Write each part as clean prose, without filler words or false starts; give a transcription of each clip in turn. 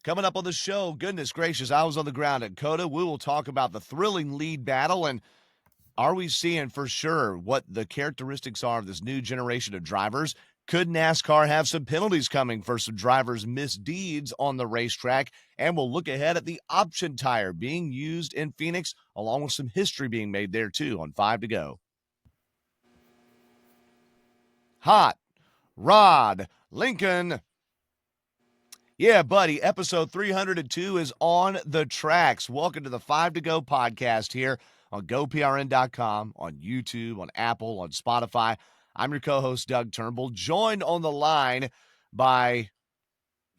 Coming up on the show, goodness gracious, I was on the ground at COTA. We will talk about the thrilling lead battle and are we seeing for sure what the characteristics are of this new generation of drivers? Could NASCAR have some penalties coming for some drivers' misdeeds on the racetrack? And we'll look ahead at the option tire being used in Phoenix, along with some history being made there too on 5 to Go. Hot Rod Lincoln. Yeah, buddy, episode 302 is on the tracks. Welcome to the 5 to Go podcast here on GoPRN.com, on YouTube, on Apple, on Spotify. I'm your co-host, Doug Turnbull, joined on the line by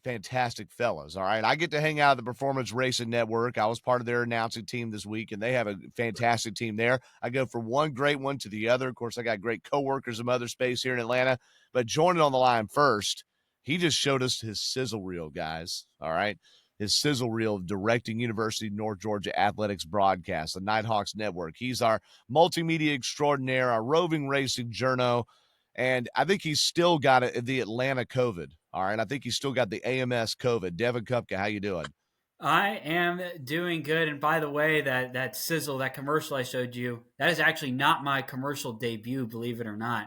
fantastic fellas, all right? I get to hang out at the Performance Racing Network. I was part of their announcing team this week, and they have a fantastic team there. I go from one great one to the other. Of course, I got great coworkers in other space here in Atlanta, but joining on the line first, he just showed us his sizzle reel, guys, all right? His sizzle reel of directing University of North Georgia Athletics broadcast, the Nighthawks Network. He's our multimedia extraordinaire, our roving racing journo, and I think he's still got the Atlanta COVID, all right? I think he's still got the AMS COVID. Devin Kupka, how you doing? I am doing good. And by the way, that sizzle, that commercial I showed you, that is actually not my commercial debut, believe it or not.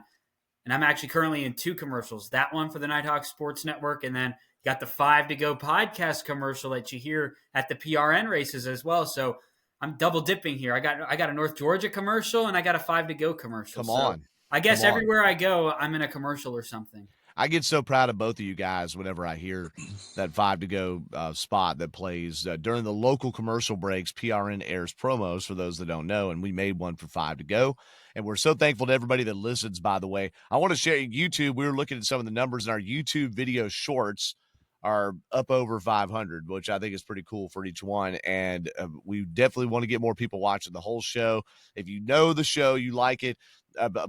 And I'm actually currently in two commercials. That one for the Nighthawk Sports Network, and then got the 5 to Go podcast commercial that you hear at the PRN races as well. So I'm double dipping here. I got a North Georgia commercial and I got a 5 to Go commercial. Come on. I guess everywhere I go, I'm in a commercial or something. I get so proud of both of you guys whenever I hear that 5 to Go spot that plays during the local commercial breaks. PRN airs promos for those that don't know, and we made one for 5 to Go. And we're so thankful to everybody that listens, by the way. I want to share YouTube. We were looking at some of the numbers in our YouTube video shorts are up over 500, which I think is pretty cool for each one. And we definitely want to get more people watching the whole show. If you know the show, you like it,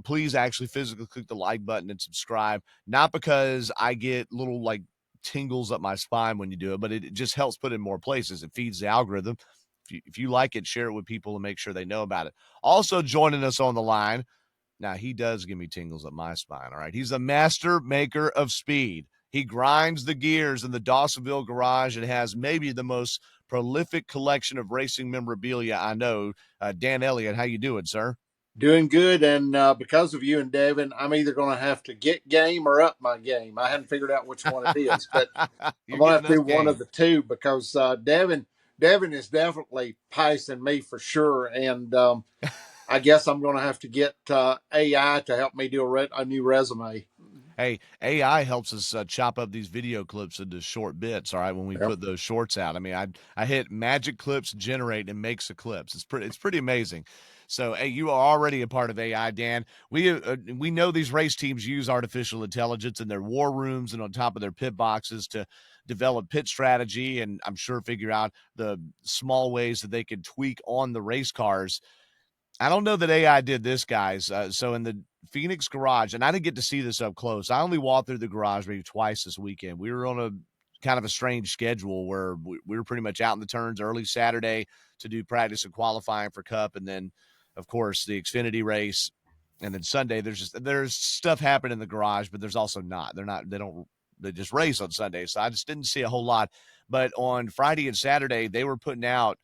please actually physically click the like button and subscribe. Not because I get little like tingles up my spine when you do it, but it just helps put it in more places. It feeds the algorithm. If you like it, share it with people and make sure they know about it. Also joining us on the line, now he does give me tingles up my spine, all right? He's a master maker of speed. He grinds the gears in the Dawsonville garage and has maybe the most prolific collection of racing memorabilia I know. Dan Elliott, how you doing, sir? Doing good, and because of you and Devin, I'm either going to have to get game or up my game. I haven't figured out which one it is, but I'm going to have to do one of the two because Devin is definitely pacing me for sure, and I guess I'm going to have to get AI to help me do a new resume. Hey, AI helps us chop up these video clips into short bits, all right, when we put those shorts out. I mean, I hit magic clips, generate, and makes the clips. It's pretty amazing. So, hey, you are already a part of AI, Dan. We know these race teams use artificial intelligence in their war rooms and on top of their pit boxes to develop pit strategy and I'm sure figure out the small ways that they can tweak on the race cars. I don't know that AI did this, guys. So in the Phoenix garage, and I didn't get to see this up close. I only walked through the garage maybe twice this weekend. We were on a kind of a strange schedule where we were pretty much out in the turns early Saturday to do practice and qualifying for Cup. And then, of course, the Xfinity race. And then Sunday, there's stuff happening in the garage, but there's also not. They just race on Sunday. So I just didn't see a whole lot. But on Friday and Saturday, they were putting out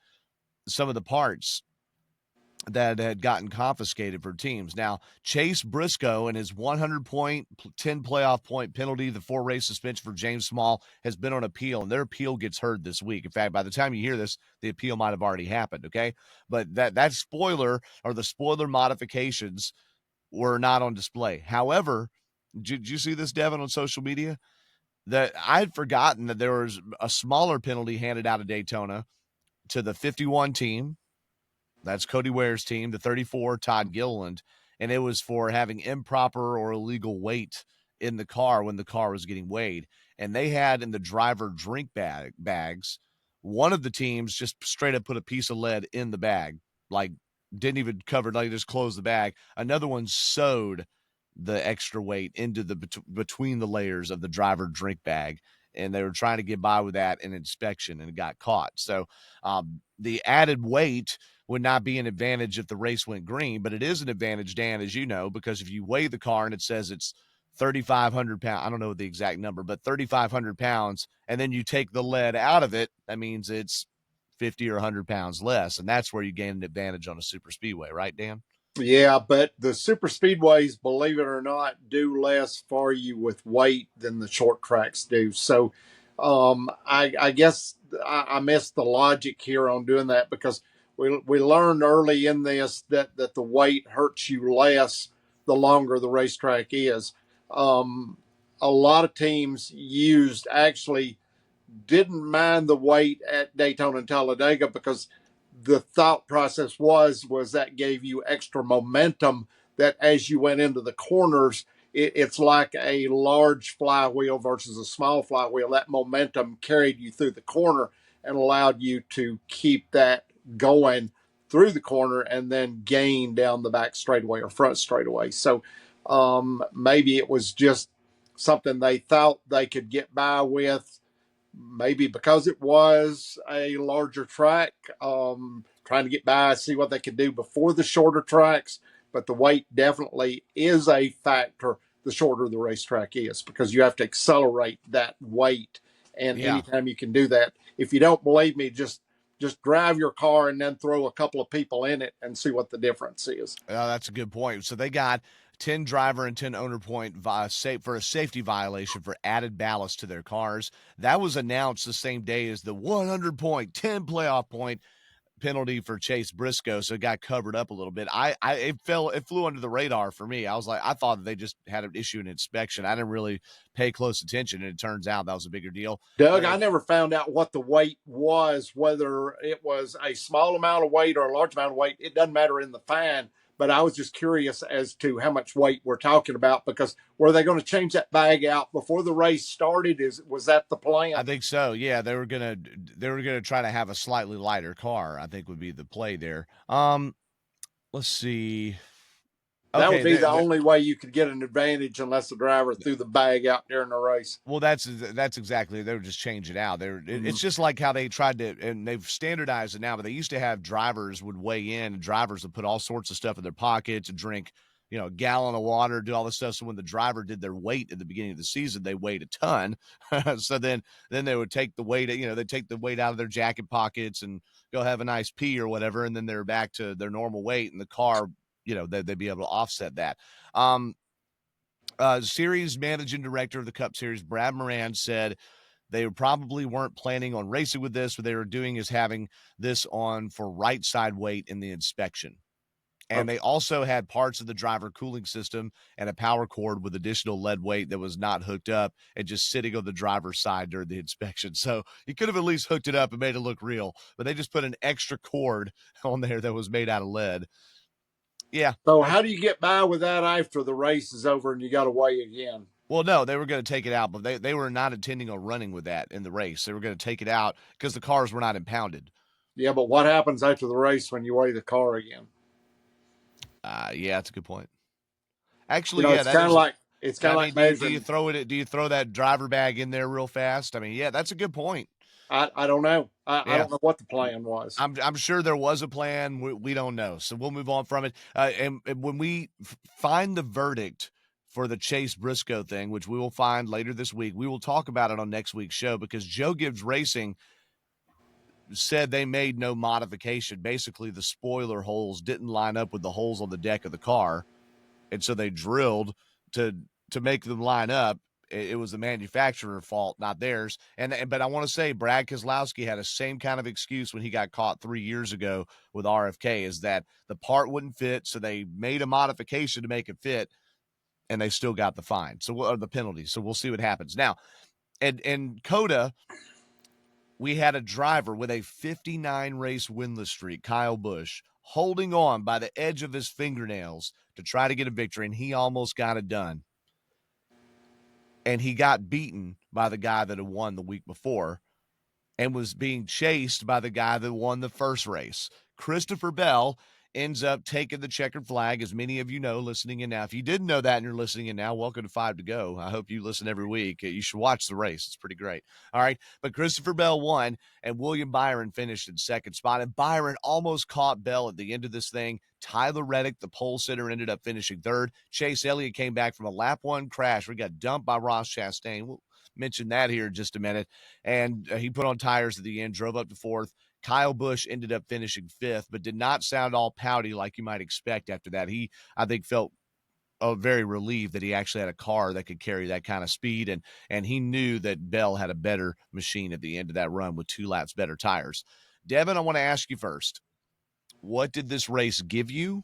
some of the parts that had gotten confiscated for teams. Now, Chase Briscoe and his 100-point, 10 playoff point penalty, the 4-race suspension for James Small has been on appeal, and their appeal gets heard this week. In fact, by the time you hear this, the appeal might have already happened, okay? But that spoiler or the spoiler modifications were not on display. However, did you see this, Devin, on social media? That I had forgotten that there was a smaller penalty handed out of Daytona to the 51 team. That's Cody Ware's team, the 34, Todd Gilliland, and it was for having improper or illegal weight in the car when the car was getting weighed. And they had in the driver drink bags, one of the teams just straight up put a piece of lead in the bag, like didn't even cover, like just closed the bag. Another one sewed the extra weight into the between the layers of the driver drink bag. And they were trying to get by with that in inspection and it got caught. So the added weight would not be an advantage if the race went green, but it is an advantage, Dan, as you know, because if you weigh the car and it says it's 3,500 pounds. I don't know the exact number, but 3,500 pounds. And then you take the lead out of it. That means it's 50 or 100 pounds less. And that's where you gain an advantage on a super speedway, right, Dan? Yeah, but the super speedways, believe it or not, do less for you with weight than the short tracks do. So I guess I missed the logic here on doing that, because we learned early in this that the weight hurts you less the longer the racetrack is. A lot of teams actually didn't mind the weight at Daytona and Talladega, because the thought process was that gave you extra momentum, that as you went into the corners, it's like a large flywheel versus a small flywheel. That momentum carried you through the corner and allowed you to keep that going through the corner and then gain down the back straightaway or front straightaway. So maybe it was just something they thought they could get by with, maybe because it was a larger track, trying to get by, see what they could do before the shorter tracks. But the weight definitely is a factor the shorter the racetrack is, because you have to accelerate that weight. And anytime you can do that, if you don't believe me, just drive your car and then throw a couple of people in it and see what the difference is. That's a good point. So they got 10 driver and 10 owner point for a safety violation for added ballast to their cars. That was announced the same day as the 100 point, 10 playoff point penalty for Chase Briscoe, so it got covered up a little bit. It flew under the radar for me. I thought that they just had an issue in inspection. I didn't really pay close attention, and it turns out that was a bigger deal. Doug, I never found out what the weight was, whether it was a small amount of weight or a large amount of weight. It doesn't matter in the fine, but I was just curious as to how much weight we're talking about, because were they going to change that bag out before the race started? Was that the plan? I think so. Yeah, they were gonna try to have a slightly lighter car, I think would be the play there. Let's see. That would be the only way you could get an advantage, unless the driver threw the bag out during the race. Well, that's exactly. They would just change it out. It's just like how they tried to, and they've standardized it now. But they used to have drivers would weigh in, and drivers would put all sorts of stuff in their pockets and drink, a gallon of water, do all this stuff. So when the driver did their weight at the beginning of the season, they weighed a ton. So then they would take the weight, they'd take the weight out of their jacket pockets and go have a nice pee or whatever, and then they're back to their normal weight, and the car, they'd be able to offset that. Series managing director of the Cup Series, Brad Moran, said they probably weren't planning on racing with this. What they were doing is having this on for right side weight in the inspection. And They also had parts of the driver cooling system and a power cord with additional lead weight that was not hooked up and just sitting on the driver's side during the inspection. So you could have at least hooked it up and made it look real, but they just put an extra cord on there that was made out of lead. Yeah. So how do you get by with that after the race is over and you got to weigh again? Well, no, they were going to take it out, but they were not intending on running with that in the race. They were going to take it out because the cars were not impounded. Yeah, but what happens after the race when you weigh the car again? Yeah, that's a good point. Actually, it's kind of like do you throw it? Do you throw that driver bag in there real fast? I mean, yeah, that's a good point. I don't know. I don't know what the plan was. I'm sure there was a plan. We don't know, so we'll move on from it. And when we find the verdict for the Chase Briscoe thing, which we will find later this week, we will talk about it on next week's show, because Joe Gibbs Racing said they made no modification. Basically, the spoiler holes didn't line up with the holes on the deck of the car, and so they drilled to make them line up. It was the manufacturer fault, not theirs. But I want to say Brad Keselowski had the same kind of excuse when he got caught 3 years ago with RFK, is that the part wouldn't fit, so they made a modification to make it fit, and they still got the fine, or the penalty. So we'll see what happens now. And COTA, we had a driver with a 59 race winless streak, Kyle Busch, holding on by the edge of his fingernails to try to get a victory, and he almost got it done. And he got beaten by the guy that had won the week before and was being chased by the guy that won the first race. Christopher Bell ends up taking the checkered flag, as many of you know listening in now. If you didn't know that and you're listening in now, welcome to 5 to Go. I hope you listen every week. You should watch the race. It's pretty great. All right. But Christopher Bell won, and William Byron finished in second spot. And Byron almost caught Bell at the end of this thing. Tyler Reddick, the pole sitter, ended up finishing third. Chase Elliott came back from a lap one crash. We got dumped by Ross Chastain. We'll mention that here in just a minute. And he put on tires at the end, drove up to fourth. Kyle Busch ended up finishing fifth, but did not sound all pouty like you might expect after that. He, I think, felt very relieved that he actually had a car that could carry that kind of speed, and he knew that Bell had a better machine at the end of that run with 2 laps better tires. Devin, I want to ask you first, what did this race give you,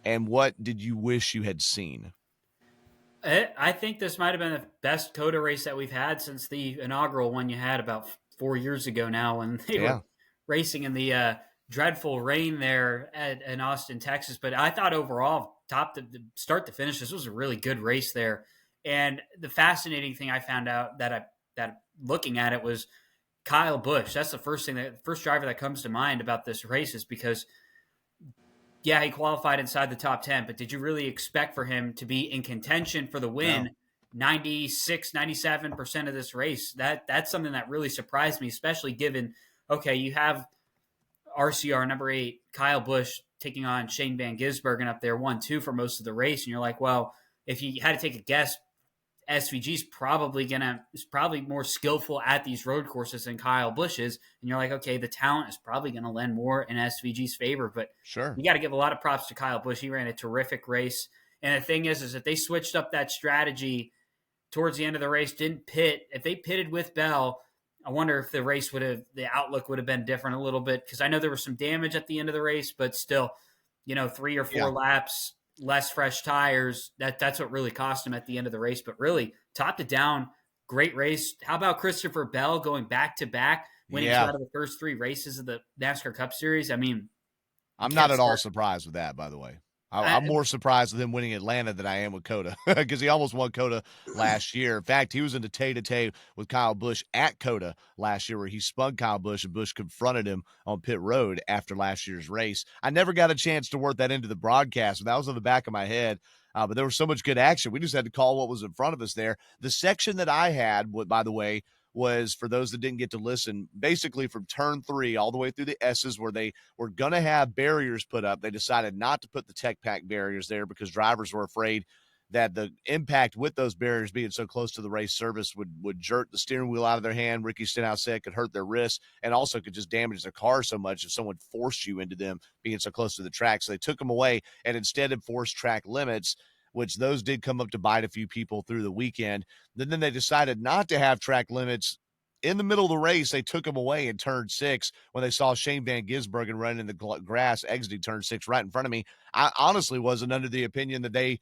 and what did you wish you had seen? I think this might have been the best COTA race that we've had since the inaugural one you had about 4 years ago now, when they were racing in the dreadful rain there in Austin, Texas. But I thought overall, top to start to finish, this was a really good race there. And the fascinating thing I found out that looking at it was Kyle Busch. That's the first driver that comes to mind about this race, is because yeah, he qualified inside the top 10, but did you really expect for him to be in contention for the win? No. 96, 97% of this race. That's something that really surprised me, especially given, okay, you have RCR number 8, Kyle Busch taking on Shane Van Gisbergen up there 1-2 for most of the race. And you're like, well, if you had to take a guess, SVG's probably more skillful at these road courses than Kyle Busch is. And you're like, okay, the talent is probably going to lend more in SVG's favor. But sure, you got to give a lot of props to Kyle Busch. He ran a terrific race. And the thing is if they switched up that strategy towards the end of the race, didn't pit, if they pitted with Bell, I wonder if the outlook would have been different a little bit. Because I know there was some damage at the end of the race, but still, 3 or 4 laps, less fresh tires, that's what really cost him at the end of the race. But really, top to down, great race. How about Christopher Bell going back-to-back, winning 2 out of the first 3 races of the NASCAR Cup Series? I mean, I'm not at all surprised with that, by the way. I'm more surprised with him winning Atlanta than I am with COTA, because he almost won COTA last year. In fact, he was in the tay-to-tay with Kyle Busch at COTA last year, where he spun Kyle Busch, and Busch confronted him on pit road after last year's race. I never got a chance to work that into the broadcast, but that was on the back of my head. But there was so much good action. We just had to call what was in front of us there. The section that I had, by the way, was, for those that didn't get to listen, basically from turn 3 all the way through the S's, where they were going to have barriers put up. They decided not to put the Tech Pack barriers there because drivers were afraid that the impact with those barriers being so close to the race service would jerk the steering wheel out of their hand. Ricky Stenhouse said could hurt their wrists, and also could just damage their car so much if someone forced you into them being so close to the track. So they took them away and instead enforced track limits, which those did come up to bite a few people through the weekend. Then they decided not to have track limits in the middle of the race. They took them away in turn 6 when they saw Shane Van Gisbergen running in the grass exiting turn 6 right in front of me. I honestly wasn't under the opinion that they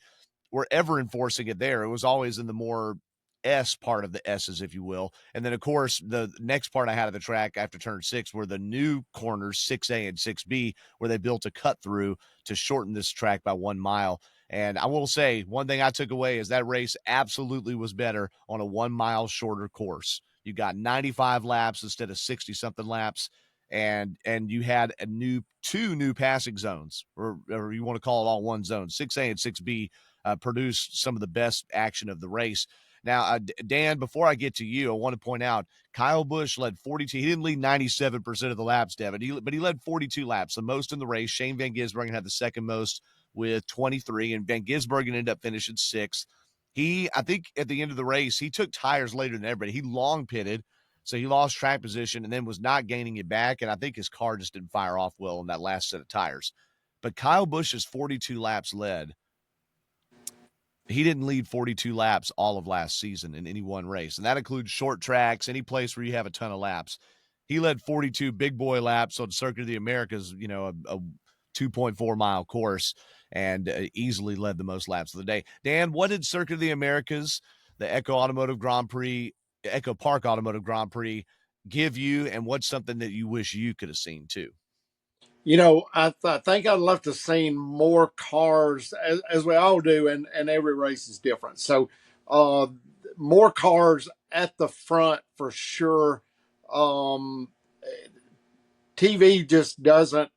were ever enforcing it there. It was always in the more S part of the S's, if you will. And then, of course, the next part I had of the track after turn 6 were the new corners, 6A and 6B, where they built a cut through to shorten this track by 1 mile. And I will say, one thing I took away is that race absolutely was better on a 1 mile shorter course. You got 95 laps instead of 60-something laps, and you had 2 new passing zones, or you want to call it all one zone. 6A and 6B produced some of the best action of the race. Now, Dan, before I get to you, I want to point out Kyle Busch led 42. He didn't lead 97% of the laps, Devin, but he led 42 laps, the most in the race. Shane Van Gisbergen had the second most with 23, and Van Gisbergen ended up finishing 6th. I think at the end of the race, he took tires later than everybody. He long pitted, so he lost track position and then was not gaining it back, and I think his car just didn't fire off well on that last set of tires. But Kyle Busch's 42 laps led. He didn't lead 42 laps all of last season in any one race, and that includes short tracks, any place where you have a ton of laps. He led 42 big boy laps on Circuit of the Americas, a 2.4 mile course, and easily led the most laps of the day. Dan, what did Circuit of the Americas, the Echo Park Automotive Grand Prix give you, and what's something that you wish you could have seen too? I think I'd love to have seen more cars, as we all do, and every race is different. So more cars at the front for sure. TV just doesn't,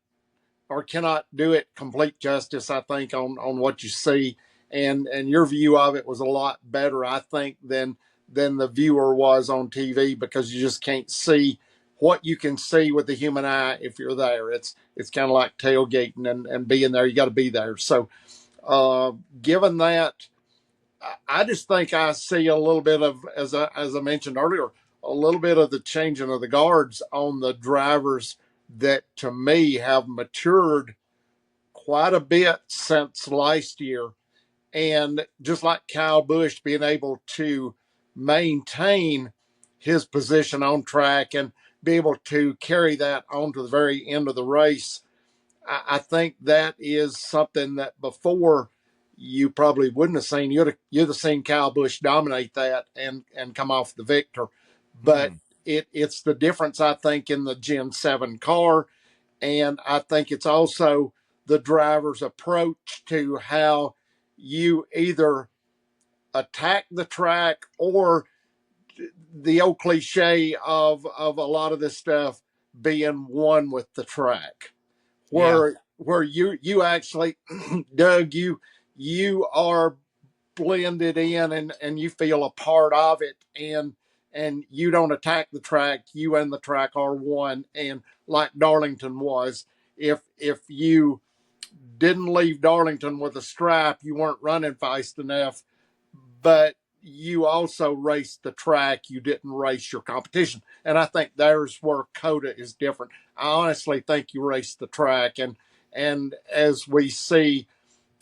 or cannot do it complete justice, I think, on what you see. And your view of it was a lot better, I think, than the viewer was on TV, because you just can't see what you can see with the human eye if you're there. It's kind of like tailgating and being there. You got to be there. So given that, I just think I see a little bit of, as I mentioned earlier, a little bit of the changing of the guards on the drivers that, to me, have matured quite a bit since last year. And just like Kyle Busch being able to maintain his position on track and be able to carry that on to the very end of the race, I think that is something that before you probably wouldn't have seen. You'd have seen Kyle Busch dominate that and come off the victor. But it's the difference, I think, in the Gen 7 car. And I think it's also the driver's approach to how you either attack the track, or the old cliche of a lot of this stuff being one with the track, where you actually Doug, you are blended in, and you feel a part of it, and you don't attack the track. You and the track are one. And like Darlington was, if you didn't leave Darlington with a stripe, you weren't running fast enough. But you also raced the track. You didn't race your competition. And I think there's where COTA is different. I honestly think you race the track. And as we see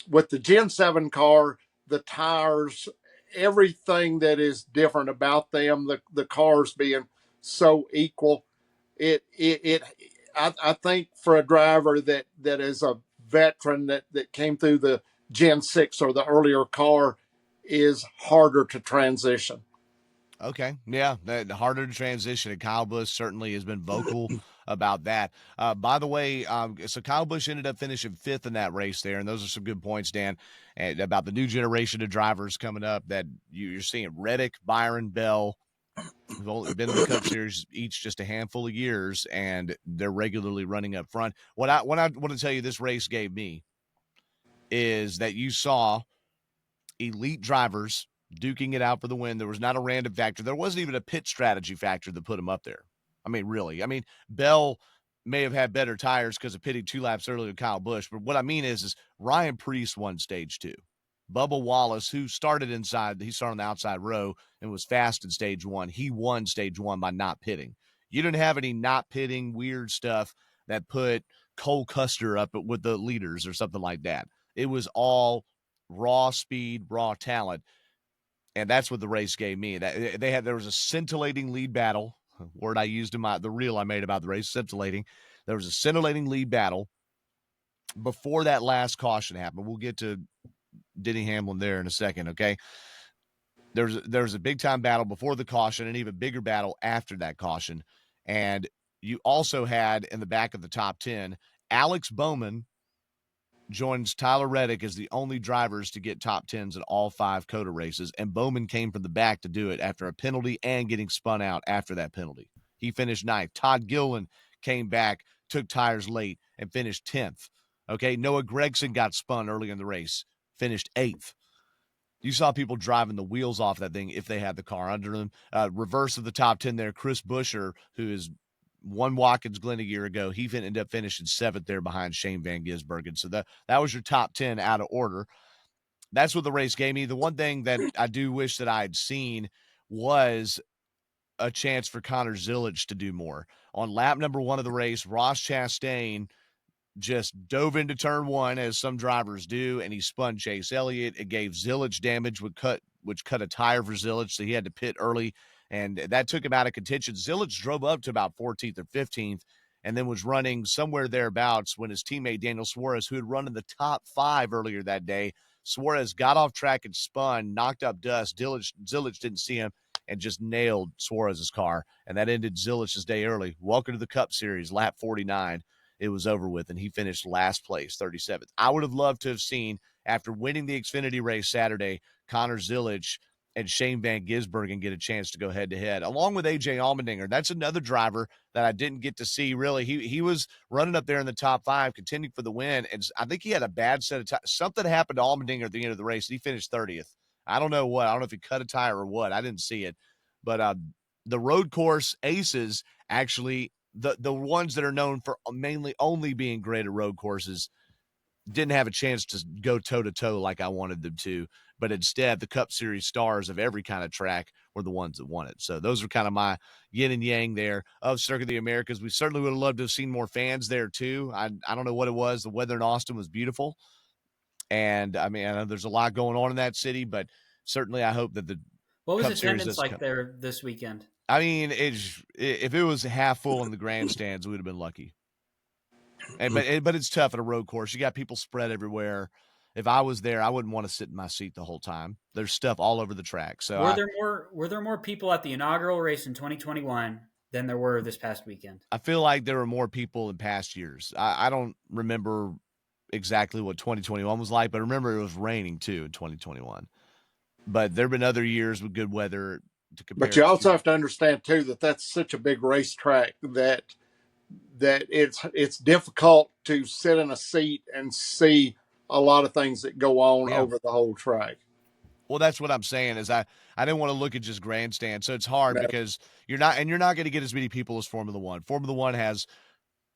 with the Gen 7 car, the tires, everything that is different about them, the cars being so equal, I think for a driver that is a veteran that came through the Gen 6 or the earlier car, is harder to transition. Okay. Yeah. Harder to transition. And Kyle Busch certainly has been vocal about that. By the way, so Kyle Busch ended up finishing 5th in that race there. And those are some good points, Dan, and about the new generation of drivers coming up that you're seeing. Reddick, Byron, Bell, who've only been in the Cup Series each just a handful of years, and they're regularly running up front. What I want to tell you this race gave me is that you saw elite drivers duking it out for the win. There was not a random factor. There wasn't even a pit strategy factor that put him up there. I mean, really. I mean, Bell may have had better tires because of pitting 2 laps earlier than Kyle Busch. But what I mean is Ryan Preece won stage 2. Bubba Wallace, who started on the outside row and was fast in stage 1. He won stage 1 by not pitting. You didn't have any not pitting weird stuff that put Cole Custer up with the leaders or something like that. It was all raw speed, raw talent. And that's what the race gave me. There was a scintillating lead battle. Word I used in the reel I made about the race, scintillating. There was a scintillating lead battle before that last caution happened. We'll get to Denny Hamlin there in a second, okay? There was a big-time battle before the caution, and even bigger battle after that caution. And you also had, in the back of the top 10, Alex Bowman joins Tyler Reddick as the only drivers to get top 10s in all 5 COTA races, and Bowman came from the back to do it after a penalty and getting spun out after that penalty. He finished 9th. Todd Gilliland came back, took tires late, and finished 10th. Okay, Noah Gragson got spun early in the race, finished 8th. You saw people driving the wheels off that thing if they had the car under them. Reverse of the top 10 there, Chris Buescher, who is won Watkins Glen a year ago. He ended up finishing 7th there behind Shane Van Gisbergen. So that was your top 10 out of order. That's what the race gave me. The one thing that I do wish that I had seen was a chance for Connor Zilisch to do more. On lap number 1 of the race, Ross Chastain just dove into turn 1, as some drivers do, and he spun Chase Elliott. It gave Zilisch damage, which cut a tire for Zilisch, so he had to pit early, and that took him out of contention. Zilisch drove up to about 14th or 15th, and then was running somewhere thereabouts when his teammate Daniel Suarez, who had run in the top 5 earlier that day, Suarez got off track and spun, knocked up dust. Zilisch didn't see him and just nailed Suarez's car, and that ended Zilisch's day early. Welcome to the Cup Series, lap 49. It was over with, and he finished last place, 37th. I would have loved to have seen, after winning the Xfinity race Saturday, Connor Zilisch and Shane Van Gisbergen get a chance to go head-to-head, along with A.J. Allmendinger. That's another driver that I didn't get to see, really. He was running up there in the top 5, contending for the win, and I think he had a bad set of time. Something happened to Allmendinger at the end of the race, and he finished 30th. I don't know what. I don't know if he cut a tire or what. I didn't see it. But the road course aces, actually, the ones that are known for mainly only being great at road courses, didn't have a chance to go toe-to-toe like I wanted them to, but instead the Cup Series stars of every kind of track were the ones that won it. So those are kind of my yin and yang there of Circuit of the Americas. We certainly would have loved to have seen more fans there too. I don't know what it was. The weather in Austin was beautiful. And I mean, I know there's a lot going on in that city, but certainly I hope that the What was Cup attendance like there this weekend? I mean, if it was half full in the grandstands, we would have been lucky. But it's tough at a road course. You got people spread everywhere. If I was there, I wouldn't want to sit in my seat the whole time. There's stuff all over the track. So were there more people at the inaugural race in 2021 than there were this past weekend? I feel like there were more people in past years. I don't remember exactly what 2021 was like, but I remember it was raining too in 2021. But there have been other years with good weather to compare. But you also have to understand too that that's such a big racetrack that it's difficult to sit in a seat and see a lot of things that go on over the whole track. Well, that's what I'm saying is I didn't want to look at just grandstand. So it's hard because you're not going to get as many people as Formula One. Formula One has,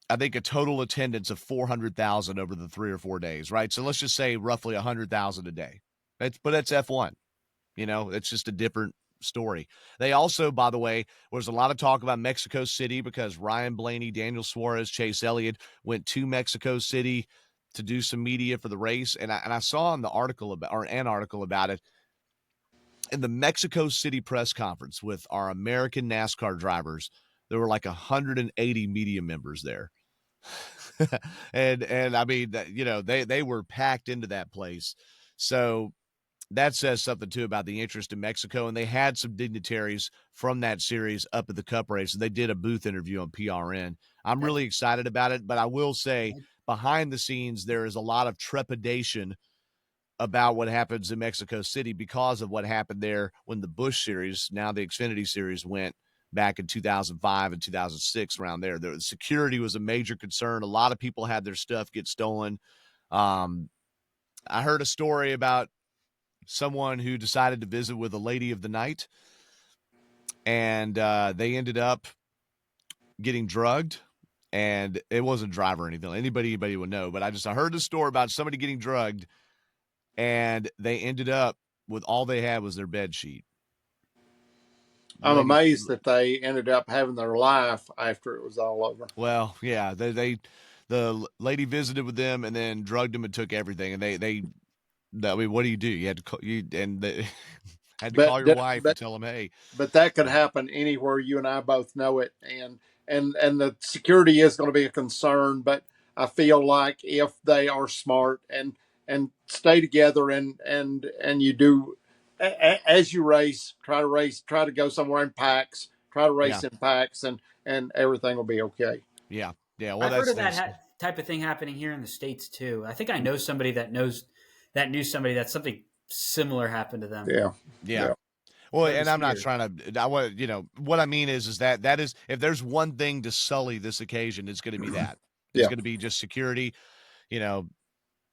I think, a total attendance of 400,000 over the 3 or 4 days, right? So let's just say roughly 100,000 a day. But that's F1. You know, it's just a different story. They also, by the way, was a lot of talk about Mexico City because Ryan Blaney, Daniel Suarez, Chase Elliott went to Mexico City to do some media for the race. And I saw an article about it. In the Mexico City press conference with our American NASCAR drivers, there were like 180 media members there. and I mean, you know, they were packed into that place. So that says something too about the interest in Mexico. And they had some dignitaries from that series up at the Cup race, and they did a booth interview on PRN. I'm really excited about it, but I will say behind the scenes, there is a lot of trepidation about what happens in Mexico City because of what happened there when the Busch series, now the Xfinity series, went back in 2005 and 2006 around there. The security was a major concern. A lot of people had their stuff get stolen. I heard a story about someone who decided to visit with a lady of the night, and they ended up getting drugged. And it wasn't a driver or anything. Anybody would know. But I heard the story about somebody getting drugged, and they ended up with all they had was their bed sheet. I'm amazed that they ended up having their life after it was all over. Well, yeah, the lady visited with them and then drugged them and took everything. And I mean, what do? You had to call had to call your wife and tell them, hey. But that could happen anywhere. You and I both know it, and the security is going to be a concern. But I feel like if they are smart and stay together and you do as you race, try to go somewhere in packs, try to race in packs, and everything will be okay. Yeah. Well, I've heard of that type of thing happening here in the States too. I think I know somebody that knew somebody that something similar happened to them. Yeah. Well, and I'm not trying to, what I mean is that is, if there's one thing to sully this occasion, it's going to be that. It's going to be just security. You know,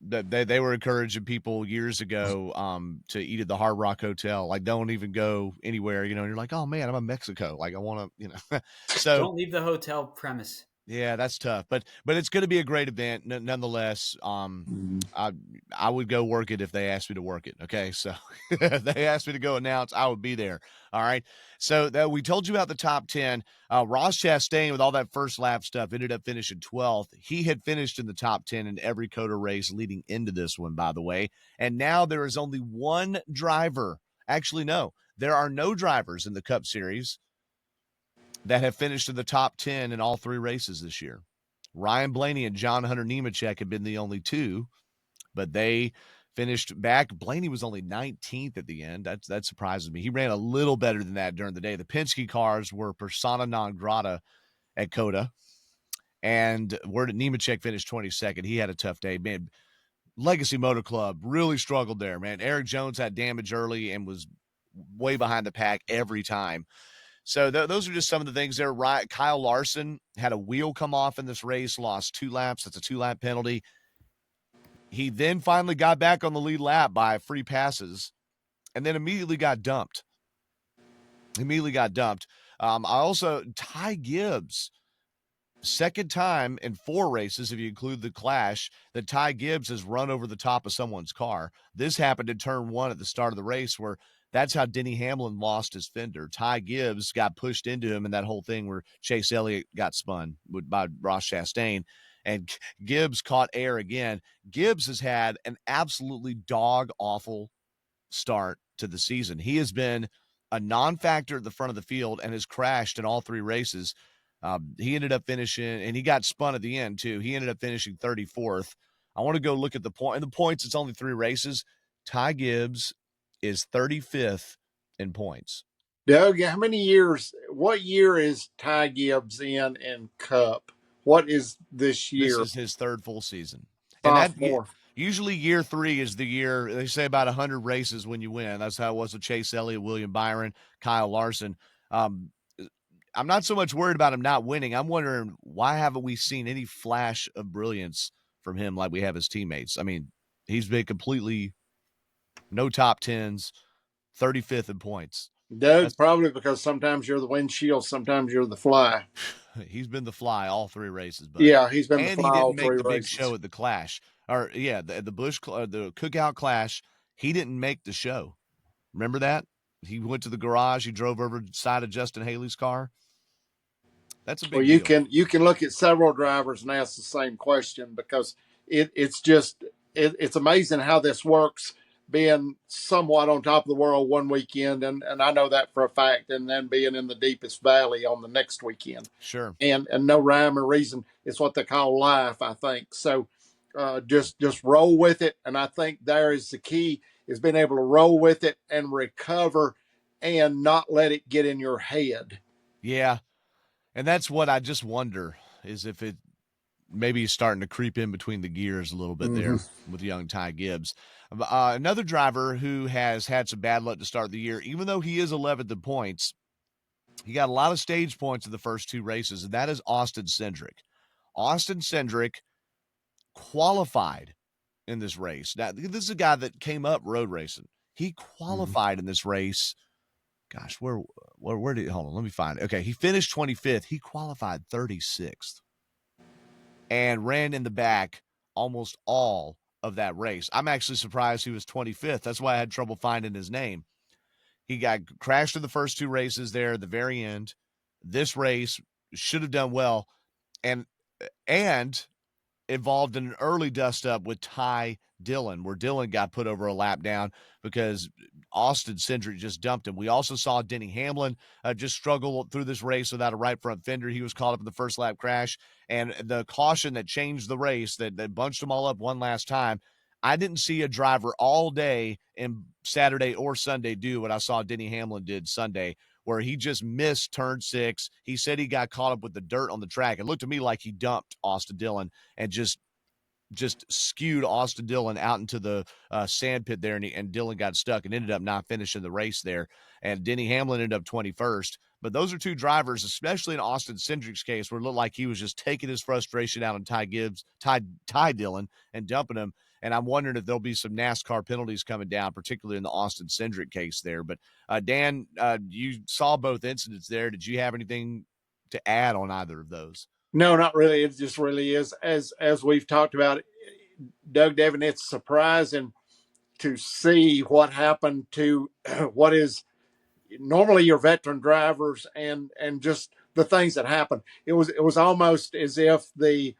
they were encouraging people years ago to eat at the Hard Rock Hotel. Like, don't even go anywhere, and you're like, oh man, I'm in Mexico. Like, I want to, so don't leave the hotel premise. Yeah, that's tough, but it's going to be a great event nonetheless. I would go work it if they asked me to work it. Okay, so if they asked me to go announce, I would be there. All right. So we told you about the top 10. Ross Chastain, with all that first lap stuff, ended up finishing 12th. He had finished in the top 10 in every COTA race leading into this one, by the way. And now there is only one driver. Actually, no, there are no drivers in the Cup Series that have finished in the top 10 in all 3 races this year. Ryan Blaney and John Hunter Nemechek have been the only 2, but they finished back. Blaney was only 19th at the end. That surprises me. He ran a little better than that during the day. The Penske cars were persona non grata at COTA, and where did Nemechek finish 22nd? He had a tough day. Man, Legacy Motor Club really struggled there, man. Eric Jones had damage early and was way behind the pack every time. So those are just some of the things there. Right, Kyle Larson had a wheel come off in this race, lost 2 laps. That's a 2-lap penalty. He then finally got back on the lead lap by free passes and then immediately got dumped. I also, Ty Gibbs, second time in 4 races, if you include the clash, that Ty Gibbs has run over the top of someone's car. This happened in turn 1 at the start of the race, where that's how Denny Hamlin lost his fender. Ty Gibbs got pushed into him in that whole thing where Chase Elliott got spun by Ross Chastain, and Gibbs caught air again. Gibbs has had an absolutely dog-awful start to the season. He has been a non-factor at the front of the field and has crashed in all 3 races. He ended up finishing, and he got spun at the end too. He ended up finishing 34th. I want to go look at the point. In the points, it's only 3 races. Ty Gibbs is 35th in points. Doug, how many years? What year is Ty Gibbs in Cup? What is this year? This is his 3rd full season. Sophomore. Usually year 3 is the year, they say about 100 races when you win. That's how it was with Chase Elliott, William Byron, Kyle Larson. I'm not so much worried about him not winning. I'm wondering, why haven't we seen any flash of brilliance from him like we have his teammates? I mean, he's been completely no top 10s, 35th in points. Doug, probably because sometimes you're the windshield, sometimes you're the fly. He's been the fly all 3 races, but yeah, he's been the fly all 3 races. And he didn't make the big show at the Clash, or the Busch, the Cookout Clash. He didn't make the show. Remember that? He went to the garage. He drove over the side of Justin Haley's car. That's a big deal. You can look at several drivers and ask the same question, because it's amazing how this works, being somewhat on top of the world one weekend, and I know that for a fact, and then being in the deepest valley on the next weekend. Sure. And no rhyme or reason. It's what they call life, I think. So just roll with it. And I think there is the key, is being able to roll with it and recover and not let it get in your head. Yeah. And that's what I just wonder, is if it maybe starting to creep in between the gears a little bit there with young Ty Gibbs. Another driver who has had some bad luck to start the year, even though he is 11th in points, he got a lot of stage points in the first 2 races, and that is Austin Cindric. Austin Cindric qualified in this race. Now, this is a guy that came up road racing. He qualified in this race. Gosh, where did, hold on, let me find it. Okay, he finished 25th. He qualified 36th and ran in the back almost all of that race. I'm actually surprised he was 25th. That's why I had trouble finding his name. He got crashed in the first 2 races there at the very end. This race should have done well, and involved in an early dust-up with Dillon, where Dillon got put over a lap down because Austin Cindric just dumped him. We also saw Denny Hamlin just struggle through this race without a right front fender. He was caught up in the first lap crash, and the caution that changed the race, that bunched them all up one last time, I didn't see a driver all day in Saturday or Sunday do what I saw Denny Hamlin did Sunday, where he just missed turn 6. He said he got caught up with the dirt on the track. It looked to me like he dumped Austin Dillon and just skewed Austin Dillon out into the sand pit there, and Dillon got stuck and ended up not finishing the race there. And Denny Hamlin ended up 21st. But those are 2 drivers, especially in Austin Cindric's case, where it looked like he was just taking his frustration out on Ty Dillon and dumping him. And I'm wondering if there'll be some NASCAR penalties coming down, particularly in the Austin Cindric case there. But Dan, you saw both incidents there. Did you have anything to add on either of those? No, not really. It just really is, as we've talked about, Doug, Devin, it's surprising to see what happened to what is normally your veteran drivers, and just the things that happened. It was almost as if the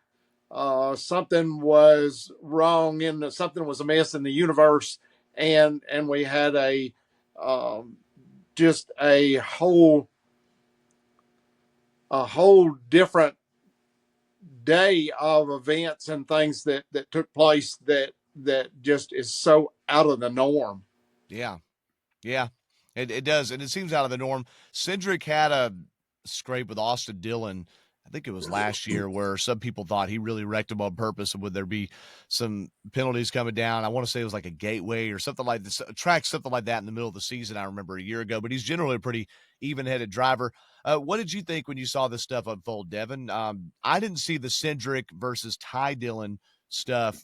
something was wrong something was amiss in the universe, and we had a just a whole different day of events and things that took place that just is so out of the norm. Yeah. It does, and it seems out of the norm. Cindric had a scrape with Austin Dillon I think it was last year where some people thought he really wrecked him on purpose, and would there be some penalties coming down? I want to say it was like a gateway or something like this, a track, something like that in the middle of the season. I remember a year ago, but he's generally a pretty even-headed driver. What did you think when you saw this stuff unfold, Devin? I didn't see the Cindric versus Ty Dillon stuff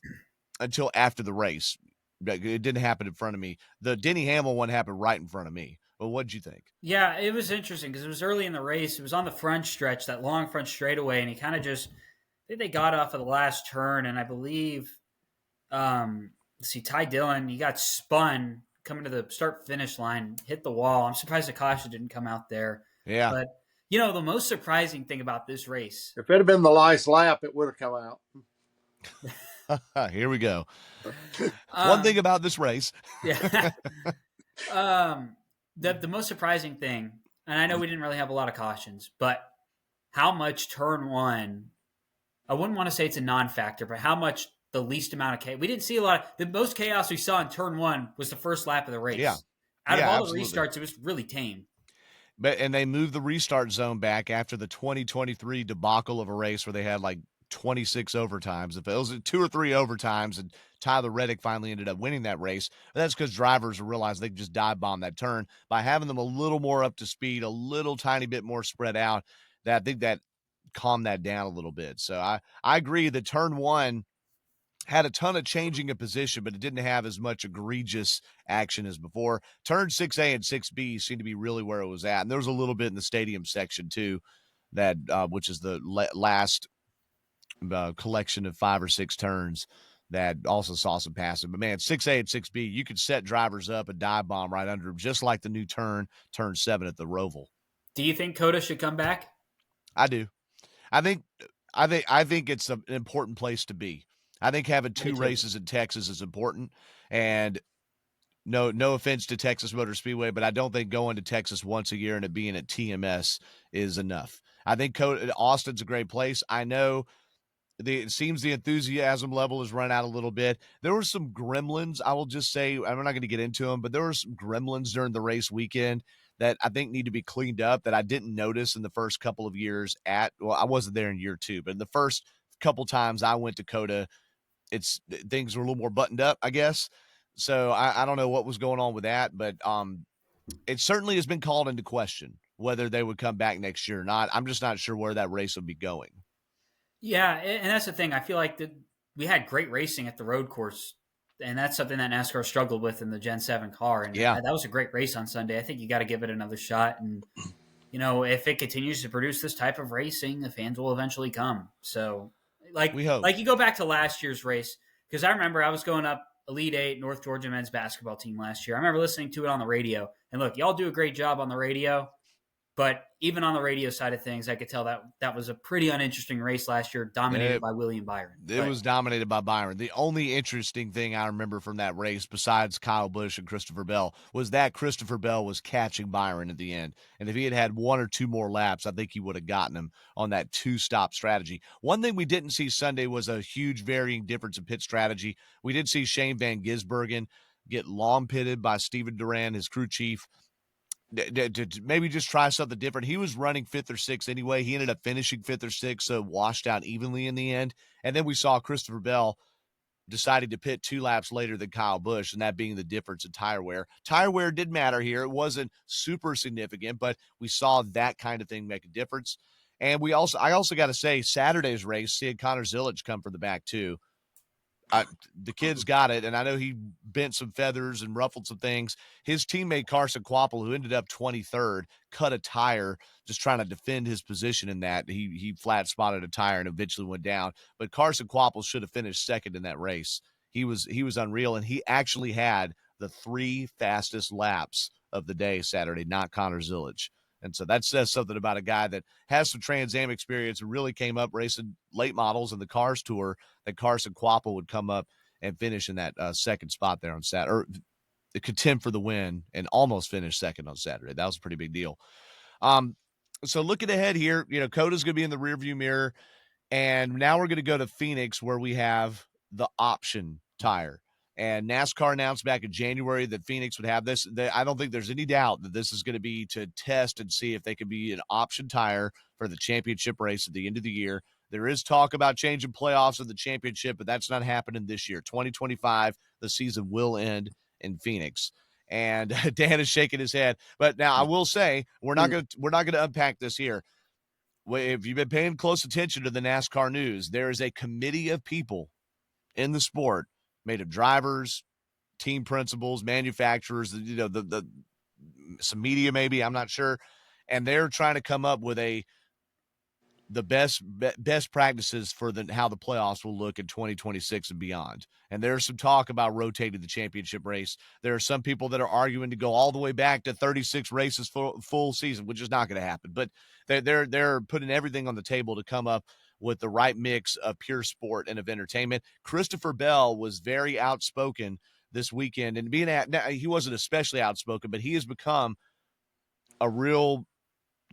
until after the race. It didn't happen in front of me. The Denny Hamlin one happened right in front of me. Well, what did you think? Yeah, it was interesting because it was early in the race. It was on the front stretch, that long front straightaway, and he kind of just, I think they got off of the last turn, and I believe, let's see, Ty Dillon, he got spun coming to the start-finish line, hit the wall. I'm surprised the caution didn't come out there. Yeah. But, you know, the most surprising thing about this race. If it had been the last lap, it would have come out. Here we go. One thing about this race. Yeah. The most surprising thing, and I know we didn't really have a lot of cautions, but how much turn one, I wouldn't want to say it's a non-factor, but how much the least amount of chaos. We didn't see a lot. The most chaos we saw in turn one was the first lap of the race. Yeah. Out of all absolutely. the restarts, it was really tame. And they moved the restart zone back after the 2023 debacle of a race where they had like 26 overtimes. If it was 2 or 3 overtimes, and Tyler Reddick finally ended up winning that race, that's because drivers realized they could just dive bomb that turn. By having them a little more up to speed, a little tiny bit more spread out, that I think that calmed that down a little bit. So I agree that turn one had a ton of changing of position, but it didn't have as much egregious action as before. Turn 6A and 6B seemed to be really where it was at. And there was a little bit in the stadium section too, that which is the last collection of 5 or 6 turns that also saw some passing. But man, 6A and 6B, you could set drivers up and dive bomb right under them, just like the new turn 7 at the Roval. Do you think COTA should come back? I do. I think it's an important place to be. I think having 2 races in Texas is important. And no offense to Texas Motor Speedway, but I don't think going to Texas once a year and it being at TMS is enough. I think Austin's a great place. I know it seems the enthusiasm level has run out a little bit. There were some gremlins, I will just say, I'm not going to get into them, but there were some gremlins during the race weekend that I think need to be cleaned up that I didn't notice in the first couple of years I wasn't there in year 2, but in the first couple times I went to COTA, things were a little more buttoned up, I guess. So I don't know what was going on with that, but it certainly has been called into question whether they would come back next year or not. I'm just not sure where that race would be going. Yeah, and that's the thing. I feel like we had great racing at the road course, and that's something that NASCAR struggled with in the Gen 7 car. And that was a great race on Sunday. I think you got to give it another shot. And, you know, if it continues to produce this type of racing, the fans will eventually come. So, we hope. Like you go back to last year's race, because I remember I was going up Elite 8 North Georgia men's basketball team last year. I remember listening to it on the radio. And look, y'all do a great job on the radio. But even on the radio side of things, I could tell that was a pretty uninteresting race last year, dominated by William Byron. It was dominated by Byron. The only interesting thing I remember from that race, besides Kyle Busch and Christopher Bell, was that Christopher Bell was catching Byron at the end. And if he had had 1 or 2 more laps, I think he would have gotten him on that 2-stop strategy. One thing we didn't see Sunday was a huge varying difference in pit strategy. We did see Shane Van Gisbergen get long pitted by Steven Duran, his crew chief, to maybe just try something different. He was running 5th or 6th anyway. He ended up finishing 5th or 6th, so washed out evenly in the end. And then we saw Christopher Bell deciding to pit 2 laps later than Kyle Busch, and that being the difference in tire wear. Tire wear did matter here. It wasn't super significant, but we saw that kind of thing make a difference. And I also got to say, Saturday's race, seeing Connor Zilic come from the back too, the kid's got it, and I know he bent some feathers and ruffled some things. His teammate Carson Kvapil, who ended up 23rd, cut a tire just trying to defend his position in that. He flat spotted a tire and eventually went down. But Carson Kvapil should have finished 2nd in that race. He was unreal, and he actually had the 3 fastest laps of the day Saturday, not Connor Zilic. And so that says something about a guy that has some Trans Am experience and really came up racing late models in the Cars Tour, that Carson Kvapil would come up and finish in that 2nd spot there on Saturday, or the contend for the win, and almost finish 2nd on Saturday. That was a pretty big deal. So looking ahead here, you know, COTA's going to be in the rearview mirror, and now we're going to go to Phoenix where we have the option tire. And NASCAR announced back in January that Phoenix would have this. I don't think there's any doubt that this is going to be to test and see if they could be an option tire for the championship race at the end of the year. There is talk about changing playoffs of the championship, but that's not happening this year. 2025, the season will end in Phoenix. And Dan is shaking his head. But now I will say we're not going to unpack this here. If you've been paying close attention to the NASCAR news, there is a committee of people in the sport made of drivers, team principals, manufacturers, some media maybe, I'm not sure, and they're trying to come up with the best practices for how the playoffs will look in 2026 and beyond. And there's some talk about rotating the championship race. There are some people that are arguing to go all the way back to 36 races full season, which is not going to happen. But they're putting everything on the table to come up with the right mix of pure sport and of entertainment. Christopher Bell was very outspoken this weekend, and he wasn't especially outspoken, but he has become a real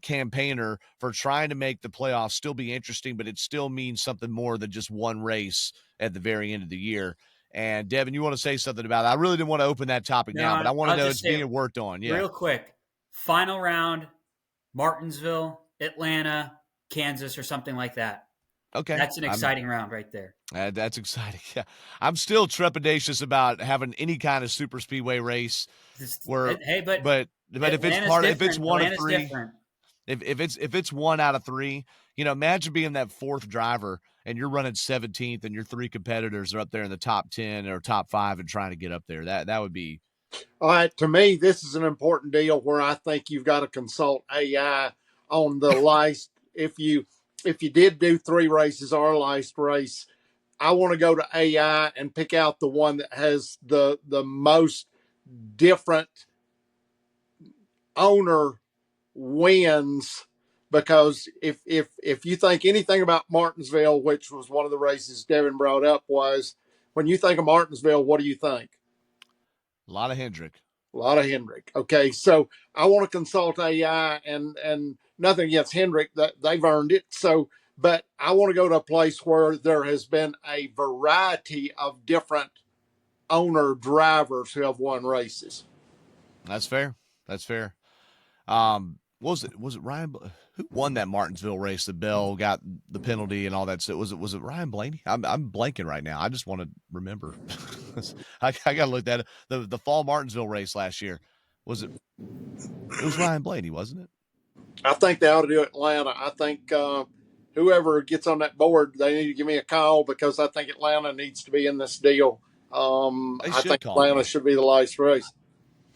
campaigner for trying to make the playoffs still be interesting, but it still means something more than just one race at the very end of the year. And Devin, you want to say something about it? I really didn't want to open that topic now, but I want to know it's being worked on. Yeah. Real quick. Final round, Martinsville, Atlanta, Kansas, or something like that. Okay. That's an exciting round right there. That's exciting. Yeah. I'm still trepidatious about having any kind of super speedway race but if it's one of three, if it's one out of three, imagine being that fourth driver and you're running 17th and your three competitors are up there in the top 10 or top 5 and trying to get up there. That would be. All right. To me, this is an important deal where I think you've got to consult AI on the last. If you did do 3 races or a last race, I want to go to AI and pick out the one that has the most different owner wins, because if you think anything about Martinsville, which was one of the races Devin brought up, was when you think of Martinsville, what do you think? A lot of Hendrick. Okay, so I want to consult AI, and nothing against Hendrick, that they've earned it. So, but I want to go to a place where there has been a variety of different owner drivers who have won races. That's fair. Was it Ryan who won that Martinsville race? The Bell got the penalty and all that. So was it Ryan Blaney? I'm blanking right now. I just want to remember. I got to look at the fall Martinsville race last year. It was Ryan Blaney, wasn't it? I think they ought to do Atlanta. I think whoever gets on that board, they need to give me a call, because I think Atlanta needs to be in this deal. I think Atlanta should be the last race.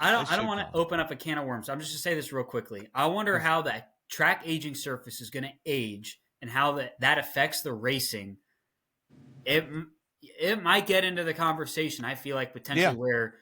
I don't want to open up a can of worms. I'm just going to say this real quickly. I wonder how that track aging surface is going to age and how that affects the racing. It might get into the conversation, I feel like, potentially where,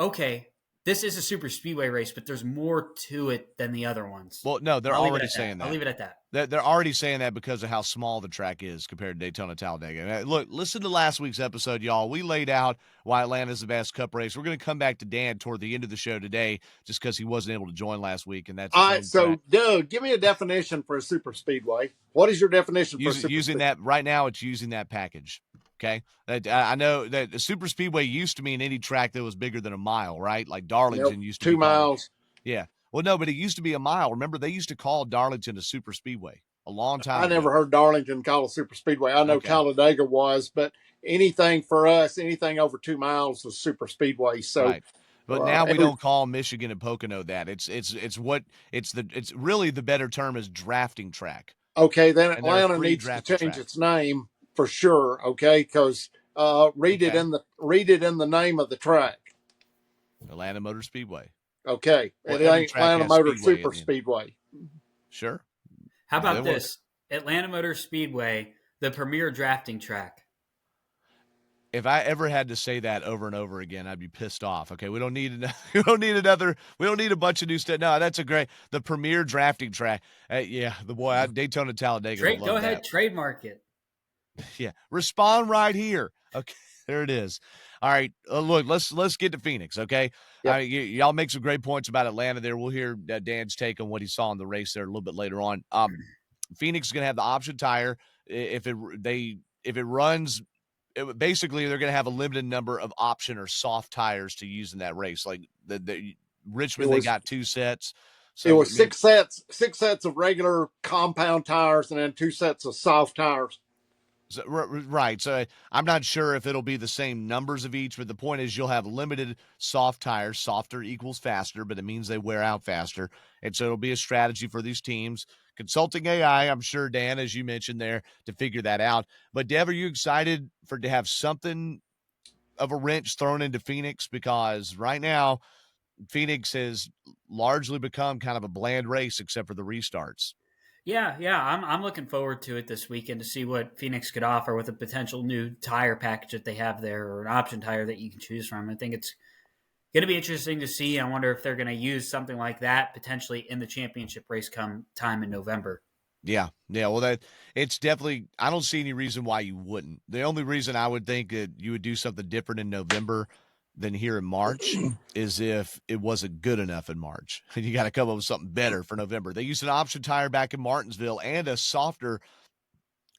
okay, this is a super speedway race, but there's more to it than the other ones. Well, no, they're already saying that. I'll leave it at that. They're already saying that because of how small the track is compared to Daytona Talladega. Look, listen to last week's episode, y'all. We laid out why Atlanta's the best Cup race. We're going to come back to Dan toward the end of the show today, just because he wasn't able to join last week. And that's all right. So, Doug, give me a definition for a super speedway. What is your definition for using that right now? It's using that package. Okay, I know that the super speedway used to mean any track that was bigger than a mile, right? Like Darlington used to be 2 miles. Yeah. Well, no, but it used to be a mile. Remember, they used to call Darlington a super speedway a long time ago. I never heard Darlington call a super speedway. I know Talladega was, but anything for us, anything over 2 miles was super speedway. So, right. But now we don't call Michigan and Pocono that. It's really the better term is drafting track. Okay, then Atlanta needs to change its name for sure. Okay, because read it in the name of the track. Atlanta Motor Speedway. Okay, it ain't Atlanta Motor Super Speedway. Sure. How about this? Atlanta Motor Speedway, the premier drafting track. If I ever had to say that over and over again, I'd be pissed off. Okay, we don't need a bunch of new stuff. No, that's the premier drafting track. Daytona Talladega. Go ahead, trademark it. Yeah, respond right here. Okay, there it is. All right, look, let's get to Phoenix. Okay, yep. Y'all make some great points about Atlanta there. We'll hear Dan's take on what he saw in the race there a little bit later on. Phoenix is going to have the option tire if it runs basically they're going to have a limited number of option or soft tires to use in that race. Like the Richmond, they got 2 sets. So it was 6 sets of regular compound tires, and then 2 sets of soft tires. So, right. So I'm not sure if it'll be the same numbers of each, but the point is you'll have limited soft tires. Softer equals faster, but it means they wear out faster. And so it'll be a strategy for these teams. Consulting AI, I'm sure, Dan, as you mentioned there, to figure that out. But Dev, are you excited to have something of a wrench thrown into Phoenix? Because right now, Phoenix has largely become kind of a bland race except for the restarts. Yeah, I'm looking forward to it this weekend to see what Phoenix could offer with a potential new tire package that they have there, or an option tire that you can choose from. I think it's going to be interesting to see. I wonder if they're going to use something like that potentially in the championship race come time in November. Yeah. Well, it's definitely. I don't see any reason why you wouldn't. The only reason I would think that you would do something different in November than here in March is if it wasn't good enough in March. And you got to come up with something better for November. They used an option tire back in Martinsville and a softer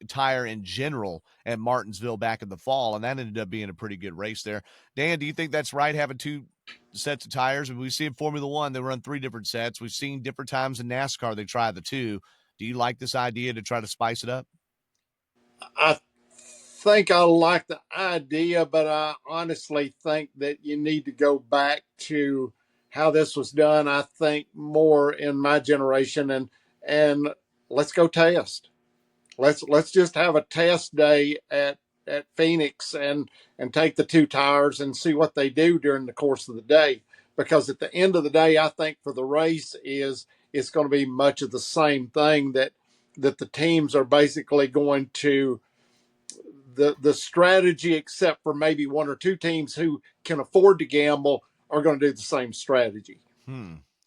tire in general at Martinsville back in the fall, and that ended up being a pretty good race there. Dan, do you think that's right, having 2 sets of tires? And we see in Formula One, they run 3 different sets. We've seen different times in NASCAR they try the 2. Do you like this idea to try to spice it up? I think I like the idea, but I honestly think that you need to go back to how this was done. I think more in my generation, and let's go test. Let's just have a test day at Phoenix and take the 2 tires and see what they do during the course of the day. Because at the end of the day, I think for the race it's going to be much of the same thing, that the teams are basically going to the strategy, except for maybe 1 or 2 teams who can afford to gamble, are going to do the same strategy.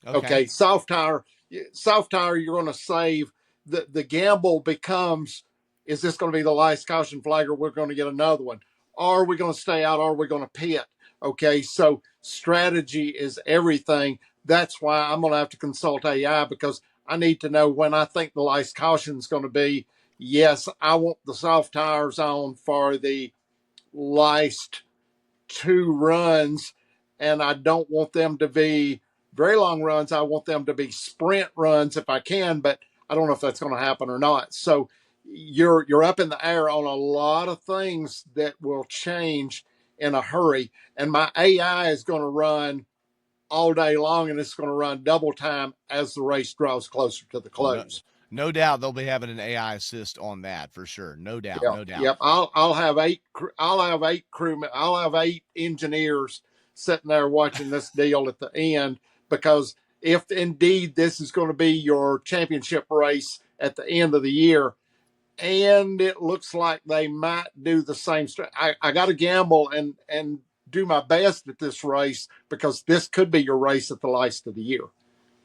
Okay. Soft tire, you're going to save. The gamble becomes, is this going to be the last caution flag, or we're going to get another one? Are we going to stay out? Or are we going to pit? Okay. So strategy is everything. That's why I'm going to have to consult AI, because I need to know when I think the last caution is going to be. Yes, I want the soft tires on for the last 2 runs, and I don't want them to be very long runs. I want them to be sprint runs if I can, but I don't know if that's going to happen or not. So you're up in the air on a lot of things that will change in a hurry, and my AI is going to run all day long, and it's going to run double time as the race draws closer to the close. No doubt they'll be having an AI assist on that for sure. No doubt. Yep. No doubt. Yep. I'll have 8 crewmen. I'll have 8 engineers sitting there watching this deal at the end, because if indeed this is going to be your championship race at the end of the year, and it looks like they might do the same. I got to gamble and do my best at this race, because this could be your race at the last of the year.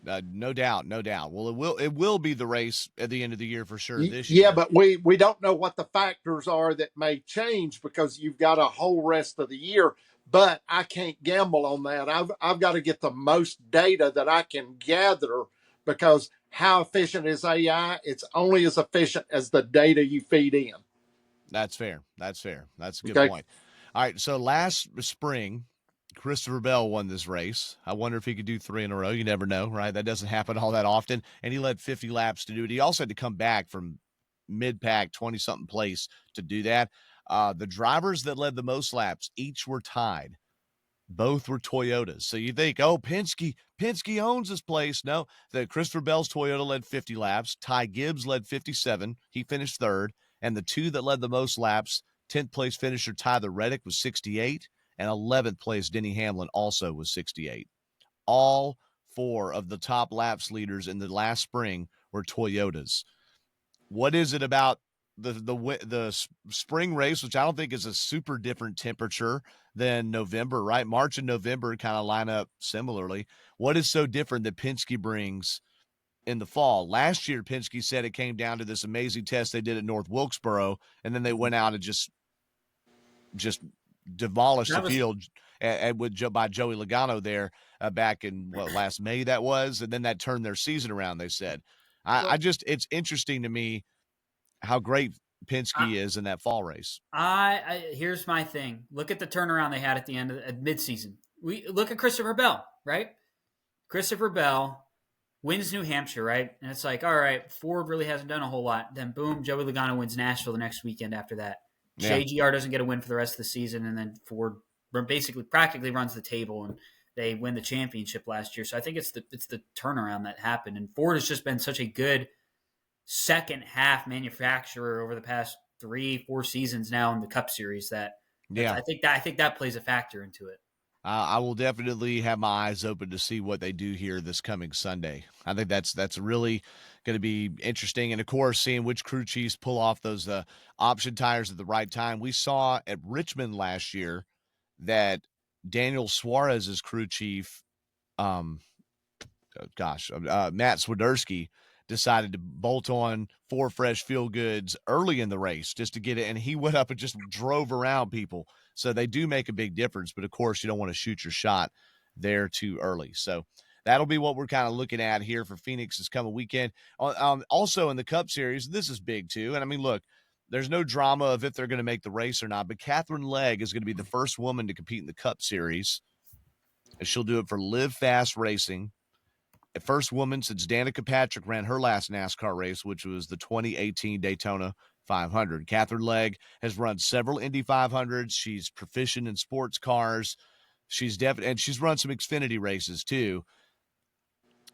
No doubt. Well, it will be the race at the end of the year for sure this year. Yeah, but we don't know what the factors are that may change, because you've got a whole rest of the year. But I can't gamble on that. I've got to get the most data that I can gather, because how efficient is AI? It's only as efficient as the data you feed in. That's fair. That's a good point. All right. So last spring, Christopher Bell won this race. I wonder if he could do 3 in a row. You never know, right? That doesn't happen all that often. And he led 50 laps to do it. He also had to come back from mid-pack, 20-something place to do that. The drivers that led the most laps, each were tied. Both were Toyotas. So you think, oh, Penske owns this place. No, the Christopher Bell's Toyota led 50 laps. Ty Gibbs led 57. He finished 3rd. And the 2 that led the most laps, 10th place finisher Tyler Reddick was 68. And 11th place, Denny Hamlin, also was 68. All 4 of the top laps leaders in the last spring were Toyotas. What is it about the spring race, which I don't think is a super different temperature than November, right? March and November kind of line up similarly. What is so different that Penske brings in the fall? Last year, Penske said it came down to this amazing test they did at North Wilkesboro, and then they went out and just demolished the field by Joey Logano there back in last May that was, and then that turned their season around, they said. It's interesting to me how great Penske is in that fall race. Here's my thing. Look at the turnaround they had at the end of midseason. We look at Christopher Bell, right? Christopher Bell wins New Hampshire, right? And it's like, all right, Ford really hasn't done a whole lot. Then boom, Joey Logano wins Nashville the next weekend after that. Yeah. JGR doesn't get a win for the rest of the season, and then Ford basically practically runs the table, and they win the championship last year. So I think it's the turnaround that happened, and Ford has just been such a good second half manufacturer over the past 3-4 seasons now in the Cup Series that I think that plays a factor into it. I will definitely have my eyes open to see what they do here this coming Sunday. I think that's really going to be interesting. And, of course, seeing which crew chiefs pull off those option tires at the right time. We saw at Richmond last year that Daniel Suarez's crew chief, Matt Swiderski, decided to bolt on 4 fresh feel goods early in the race just to get it. And he went up and just drove around people. So they do make a big difference. But, of course, you don't want to shoot your shot there too early. So that'll be what we're kind of looking at here for Phoenix this coming weekend. Also in the Cup Series, this is big too. And, I mean, look, there's no drama of if they're going to make the race or not. But Katherine Legge is going to be the first woman to compete in the Cup Series. And she'll do it for Live Fast Racing. The first woman since Danica Patrick ran her last NASCAR race, which was the 2018 Daytona 500. Katherine Legge has run several Indy 500s. She's proficient in sports cars. And she's run some Xfinity races too.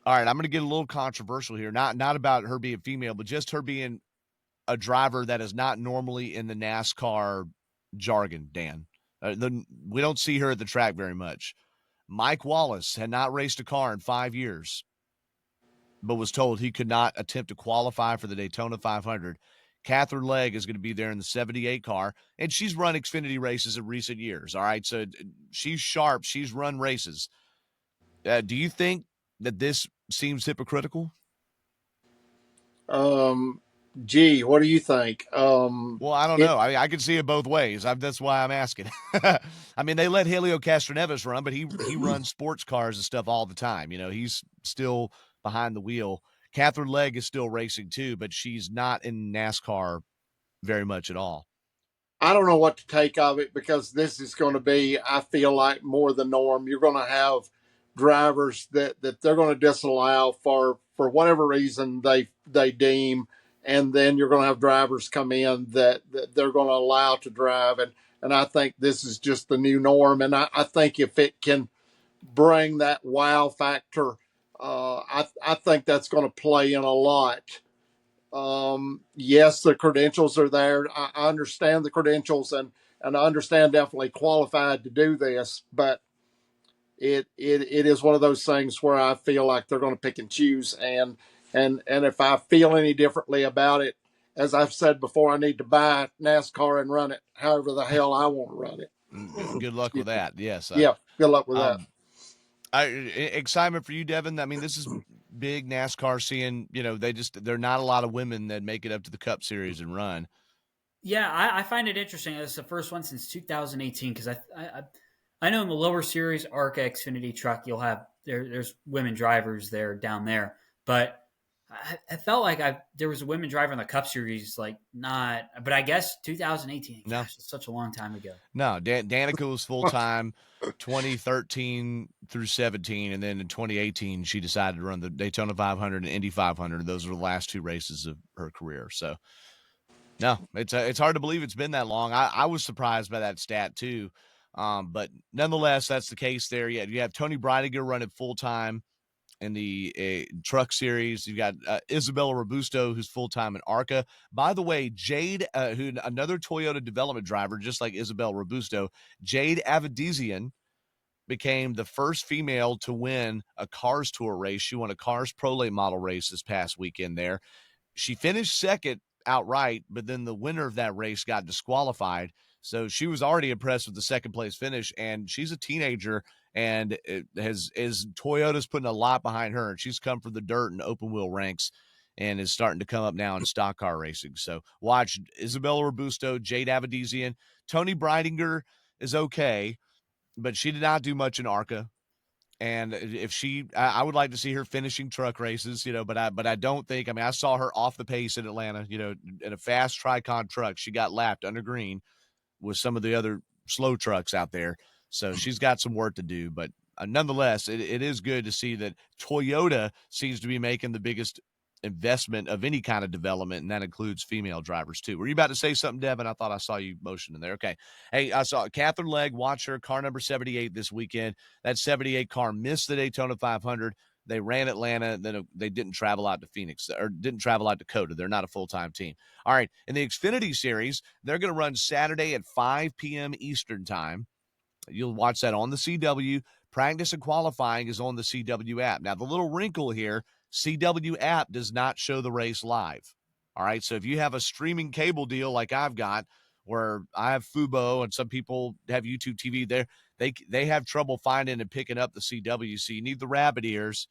All right, I'm going to get a little controversial here. Not about her being female, but just her being a driver that is not normally in the NASCAR jargon, Dan. We don't see her at the track very much. Mike Wallace had not raced a car in 5 years, but was told he could not attempt to qualify for the Daytona 500. Katherine Legge is going to be there in the 78 car, and she's run Xfinity races in recent years. All right, so she's sharp. She's run races. Do you think that this seems hypocritical? Gee, what do you think? Well, I don't know. I can see it both ways. That's why I'm asking. I mean, they let Helio Castroneves run, but he runs sports cars and stuff all the time. You know, he's still behind the wheel. Katherine Legge is still racing too, but she's not in NASCAR very much at all. I don't know what to take of it because this is going to be, I feel like, more the norm. You're going to have drivers that they're going to disallow for whatever reason they deem, and then you're going to have drivers come in that they're going to allow to drive, and I think this is just the new norm. And I think if it can bring that wow factor, I think that's going to play in a lot. Yes, the credentials are there. I understand the credentials and I understand definitely qualified to do this, but it is one of those things where I feel like they're going to pick and choose. And if I feel any differently about it, as I've said before, I need to buy NASCAR and run it however the hell I want to run it. Good luck with that. Yes. Yeah. Good luck with that. Excitement for you, Devin. I mean, this is big NASCAR seeing, you know, there are not a lot of women that make it up to the Cup Series and run. Yeah, I find it interesting. It's the first one since 2018 because I know in the lower series ARCA Xfinity truck you'll have there's women drivers there down there, but I felt like there was a women driver in the Cup Series, like not, but I guess 2018. No, gosh, it's such a long time ago. No, Danica was full time 2013 through 17, and then in 2018 she decided to run the Daytona 500 and Indy 500. Those were the last 2 races of her career. So, no, it's hard to believe it's been that long. I was surprised by that stat too, but nonetheless, that's the case there. You have Tony Breidinger running full time in the truck series. You've got Isabella Robusto, who's full-time in ARCA. By the way, Jade, another Toyota development driver, just like Isabella Robusto, Jade Avedizian became the first female to win a Cars Tour race. She won a Cars Pro Late Model race this past weekend there. She finished second outright, but then the winner of that race got disqualified. So she was already impressed with the second place finish, and she's a teenager, and Toyota's putting a lot behind her, and she's come from the dirt and open wheel ranks and is starting to come up now in stock car racing. So watch Isabella Robusto, Jade Avedizian. Tony Breidinger is okay, but she did not do much in ARCA. And if I would like to see her finishing truck races, but I don't think, I saw her off the pace in Atlanta, in a fast Tricon truck. She got lapped under green with some of the other slow trucks out there. So she's got some work to do, but nonetheless, it is good to see that Toyota seems to be making the biggest investment of any kind of development, and that includes female drivers too. Were you about to say something, Devin? I thought I saw you motioning there. Okay. Hey, I saw Katherine Legge, watch her, car number 78 this weekend. That 78 car missed the Daytona 500. They ran Atlanta, then they didn't travel out to Phoenix, or didn't travel out to COTA. They're not a full-time team. All right, in the Xfinity Series, they're going to run Saturday at 5 p.m. Eastern Time. You'll watch that on the CW. Practice and qualifying is on the CW app. Now, the little wrinkle here, CW app does not show the race live. All right, so if you have a streaming cable deal like I've got, where I have Fubo and some people have YouTube TV there, they have trouble finding and picking up the CW. So you need the rabbit ears.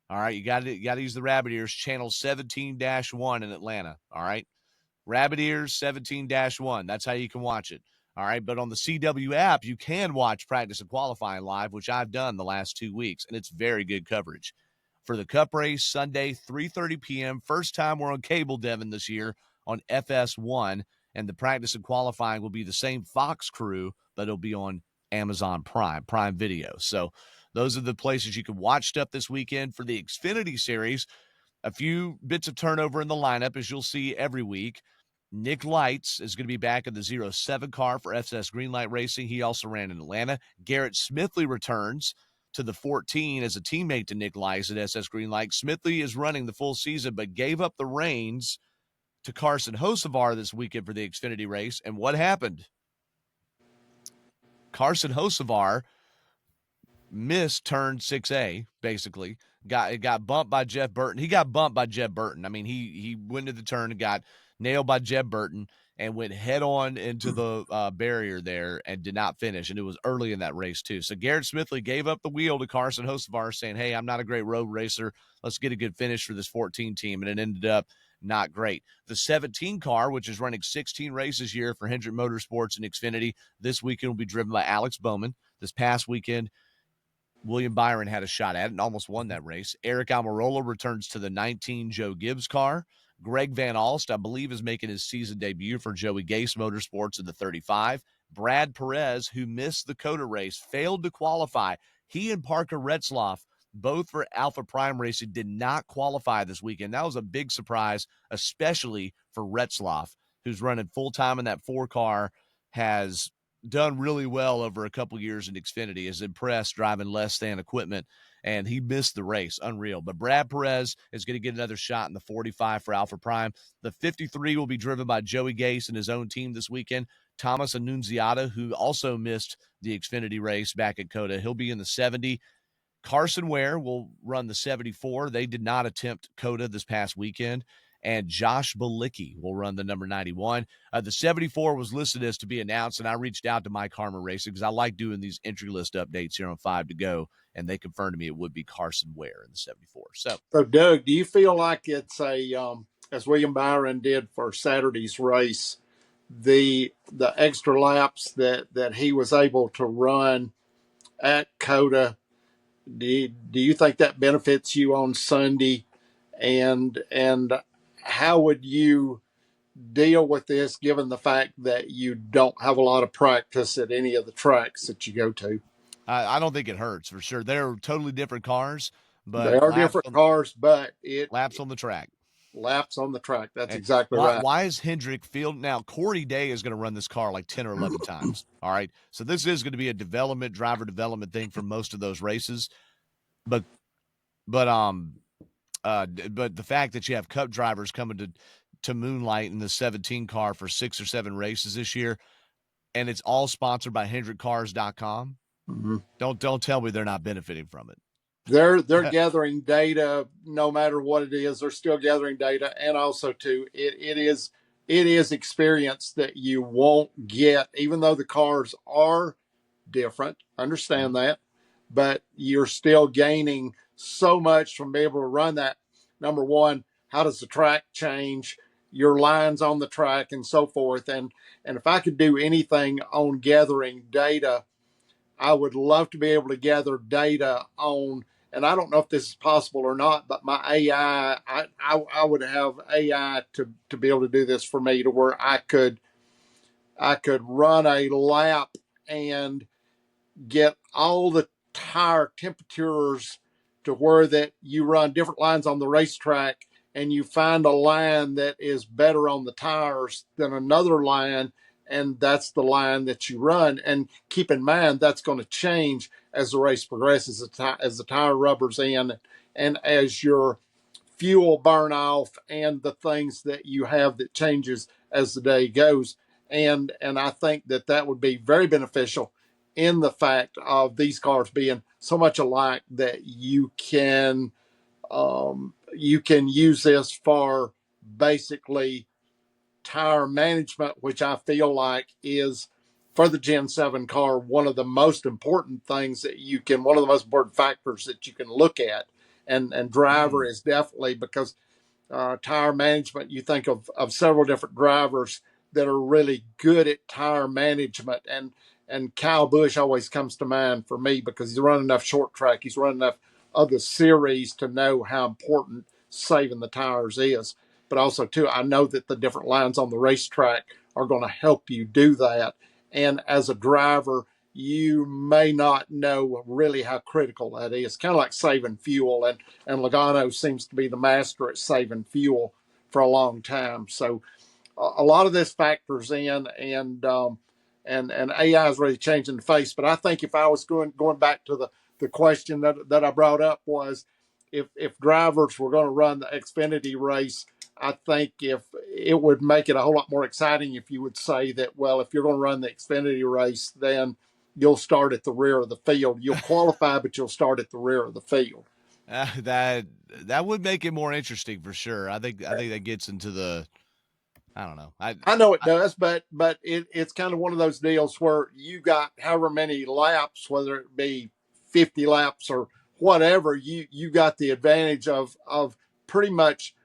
All right, you got to use the rabbit ears, channel 17-1 in Atlanta. All right, rabbit ears 17-1. That's how you can watch it. All right, but on the CW app, you can watch practice and qualifying live, which I've done the last 2 weeks, and it's very good coverage. For the Cup race, Sunday, 3:30 p.m. First time we're on cable, Devin, this year on FS1, and the practice and qualifying will be the same Fox crew, but it'll be on Amazon Prime Video. So those are the places you can watch stuff this weekend. For the Xfinity Series, a few bits of turnover in the lineup, as you'll see every week. Nick Lights is going to be back in the 07 car for FS Greenlight Racing. He also ran in Atlanta. Garrett Smithley returns to the 14 as a teammate to Nick Lights at SS Greenlight. Smithley is running the full season, but gave up the reins to Carson Hocevar this weekend for the Xfinity race. And what happened? Carson Hocevar missed turn 6A, basically. Got bumped by Jeff Burton. He got bumped by Jeb Burton. He went to the turn and got nailed by Jeb Burton and went head on into the barrier there and did not finish. And it was early in that race too. So Garrett Smithley gave up the wheel to Carson Hocevar, saying, hey, I'm not a great road racer. Let's get a good finish for this 14 team. And it ended up not great. The 17 car, which is running 16 races a year for Hendrick Motorsports and Xfinity, this weekend will be driven by Alex Bowman. This past weekend, William Byron had a shot at it and almost won that race. Eric Almirola returns to the 19 Joe Gibbs car. Greg Van Alst, I believe, is making his season debut for Joey Gase Motorsports in the 35. Brad Perez, who missed the COTA race, failed to qualify. He and Parker Retzloff, both for Alpha Prime Racing, did not qualify this weekend. That was a big surprise, especially for Retzloff, who's running full-time in that 4 car, has done really well over a couple years in Xfinity, is impressed driving less than equipment, and he missed the race. Unreal. But Brad Perez is going to get another shot in the 45 for Alpha Prime. The 53 will be driven by Joey Gase and his own team this weekend. Thomas Annunziata, who also missed the Xfinity race back at COTA, he'll be in the 70. Carson Ware will run the 74. They did not attempt COTA this past weekend. And Josh Balicki will run the number 91. The 74 was listed as to be announced, and I reached out to Mike Harmon Racing because I like doing these entry list updates here on 5 to Go, and they confirmed to me it would be Carson Ware in the 74. So Doug, do you feel like it's a as William Byron did for Saturday's race, the extra laps that he was able to run at COTA? Do you think that benefits you on Sunday? And how would you deal with this given the fact that you don't have a lot of practice at any of the tracks that you go to? I don't think it hurts for sure. They're totally different cars, but they are different cars, but laps on the track. Laps on the track. That's exactly right. Why is Hendrick field now? Corey Day is going to run this car like 10 or 11 times. All right. So this is going to be a driver development thing for most of those races. But the fact that you have Cup drivers coming to moonlight in the 17 car for 6 or 7 races this year, and it's all sponsored by HendrickCars.com. Mm-hmm. Don't tell me they're not benefiting from it. They're gathering data no matter what it is. They're still gathering data, and also too, it is experience that you won't get, even though the cars are different. Understand that, but you're still gaining so much from being able to run that. Number one, how does the track change? Your lines on the track and so forth. And if I could do anything on gathering data, I would love to be able to gather data on, and I don't know if this is possible or not, but my AI, I would have AI to be able to do this for me, to where I could run a lap and get all the tire temperatures to where that you run different lines on the racetrack, and you find a line that is better on the tires than another line, and that's the line that you run. And keep in mind, that's going to change as the race progresses, as the tire rubbers in, and as your fuel burn off, and the things that you have that changes as the day goes. And I think that would be very beneficial in the fact of these cars being so much alike that you can use this for basically tire management, which I feel like is, for the Gen 7 car, one of the most important things that one of the most important factors that you can look at. And driver is definitely, because tire management, you think of several different drivers that are really good at tire management. And Kyle Busch always comes to mind for me, because he's run enough short track, he's run enough other series to know how important saving the tires is. But also, too, I know that the different lines on the racetrack are going to help you do that. And as a driver, you may not know really how critical that is. Kind of like saving fuel, and Logano seems to be the master at saving fuel for a long time. So a lot of this factors in, and AI is really changing the face. But I think if I was going back to the question that I brought up, was if drivers were going to run the Xfinity race, I think if it would make it a whole lot more exciting if you would say that, well, if you're going to run the Xfinity race, then you'll start at the rear of the field. You'll qualify, but you'll start at the rear of the field. That would make it more interesting for sure. I think that gets into the, I don't know. I know it does, but it's kind of one of those deals where you got however many laps, whether it be 50 laps or whatever, you got the advantage of pretty much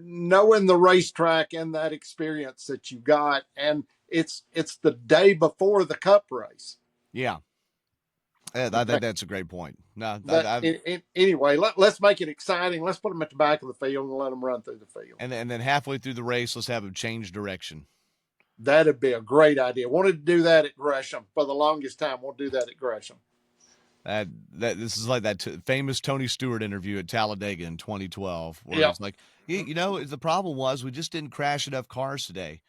knowing the racetrack and that experience that you got. And it's the day before the Cup race. Yeah. I think that's a great point. No, anyway, let's make it exciting. Let's put them at the back of the field and let them run through the field. And then halfway through the race, let's have them change direction. That'd be a great idea. Wanted to do that at Gresham for the longest time. We'll do that at Gresham. This is like that famous Tony Stewart interview at Talladega in 2012, where it's like, the problem was we just didn't crash enough cars today.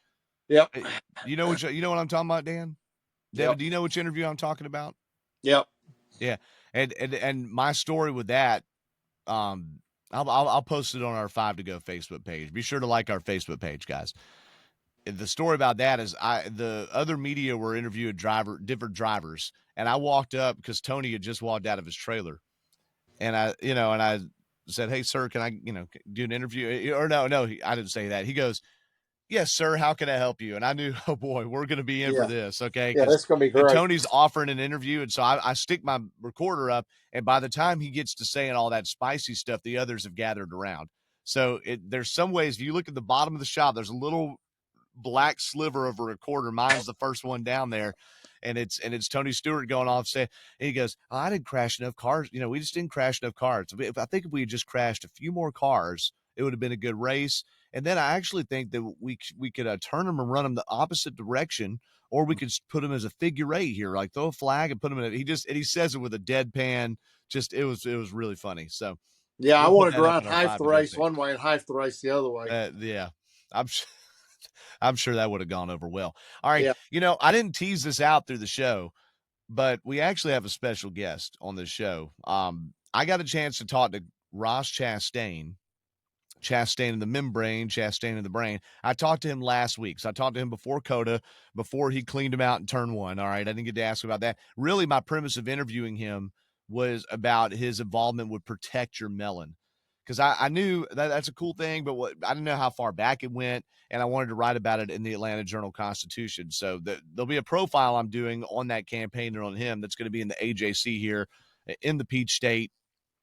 Yep. You know what I'm talking about, Dan? Devin, yep. Do you know which interview I'm talking about? Yep. Yeah. And my story with that, I'll post it on our 5 to Go Facebook page. Be sure to like our Facebook page, guys. The story about that is the other media were interviewing different drivers, and I walked up because Tony had just walked out of his trailer, and I said, "Hey, sir, can I, do an interview?" Or no, I didn't say that. He goes, "Yes, sir. How can I help you?" And I knew, oh boy, we're going to be in for this. Okay. Yeah, that's going to be great. Tony's offering an interview. And so I stick my recorder up, and by the time he gets to saying all that spicy stuff, the others have gathered around. So there's some ways, if you look at the bottom of the shop, there's a little black sliver of a recorder. Mine's the first one down there. And it's Tony Stewart going off saying, and he goes, I didn't crash enough cars. We just didn't crash enough cars. I think if we had just crashed a few more cars, it would have been a good race. And then I actually think that we could turn them and run them the opposite direction, or we could put them as a figure 8 here, like throw a flag and put them in. He says it with a deadpan. Just it was really funny. So yeah, I wanted to run half the race one way and half the race the other way. Yeah, I'm sure that would have gone over well. All right, yeah. I didn't tease this out through the show, but we actually have a special guest on this show. I got a chance to talk to Ross Chastain in the membrane, Chastain in the brain. I talked to him last week. So I talked to him before COTA, before he cleaned him out in turn 1. All right. I didn't get to ask about that. Really, my premise of interviewing him was about his involvement with Protect Your Melon. Because I knew that's a cool thing, but I didn't know how far back it went, and I wanted to write about it in the Atlanta Journal-Constitution. So there'll be a profile I'm doing on that campaign and on him that's going to be in the AJC here in the Peach State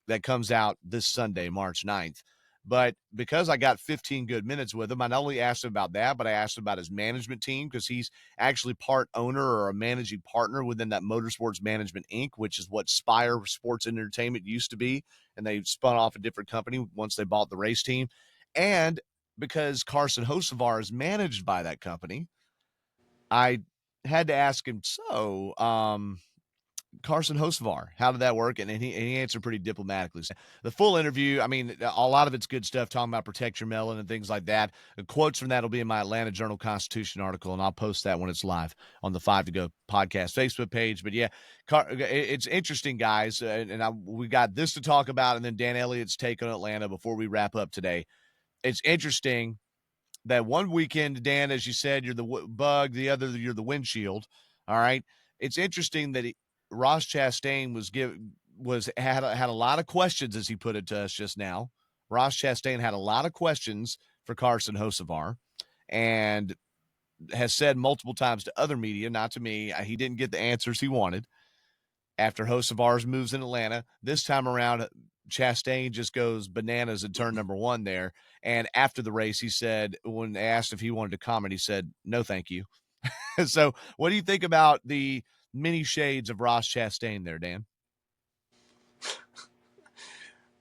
that comes out this Sunday, March 9th. But because I got 15 good minutes with him, I not only asked him about that, but I asked him about his management team, because he's actually part owner or a managing partner within that Motorsports Management Inc., which is what Spire Sports and Entertainment used to be. And they spun off a different company once they bought the race team. And because Carson Hocevar is managed by that company, I had to ask him, so, Carson Hocevar, how did that work? And he answered pretty diplomatically. The full interview, I mean, a lot of it's good stuff, talking about protect your melon and things like that. The quotes from that will be in my Atlanta Journal-Constitution article, and I'll post that when it's live on the 5 to Go podcast Facebook page. But yeah, it's interesting, guys, we got this to talk about, and then Dan Elliott's take on Atlanta before we wrap up today. It's interesting that one weekend, Dan, as you said, you're the bug, the other you're the windshield. All right. It's interesting that Ross Chastain had a lot of questions, as he put it to us just now. Ross Chastain had a lot of questions for Carson Hocevar, and has said multiple times to other media, not to me, he didn't get the answers he wanted after Hocevar's moves in Atlanta. This time around, Chastain just goes bananas in turn number 1 there. And after the race, he said, when asked if he wanted to comment, he said, no, thank you. So what do you think about the many shades of Ross Chastain there, Dan?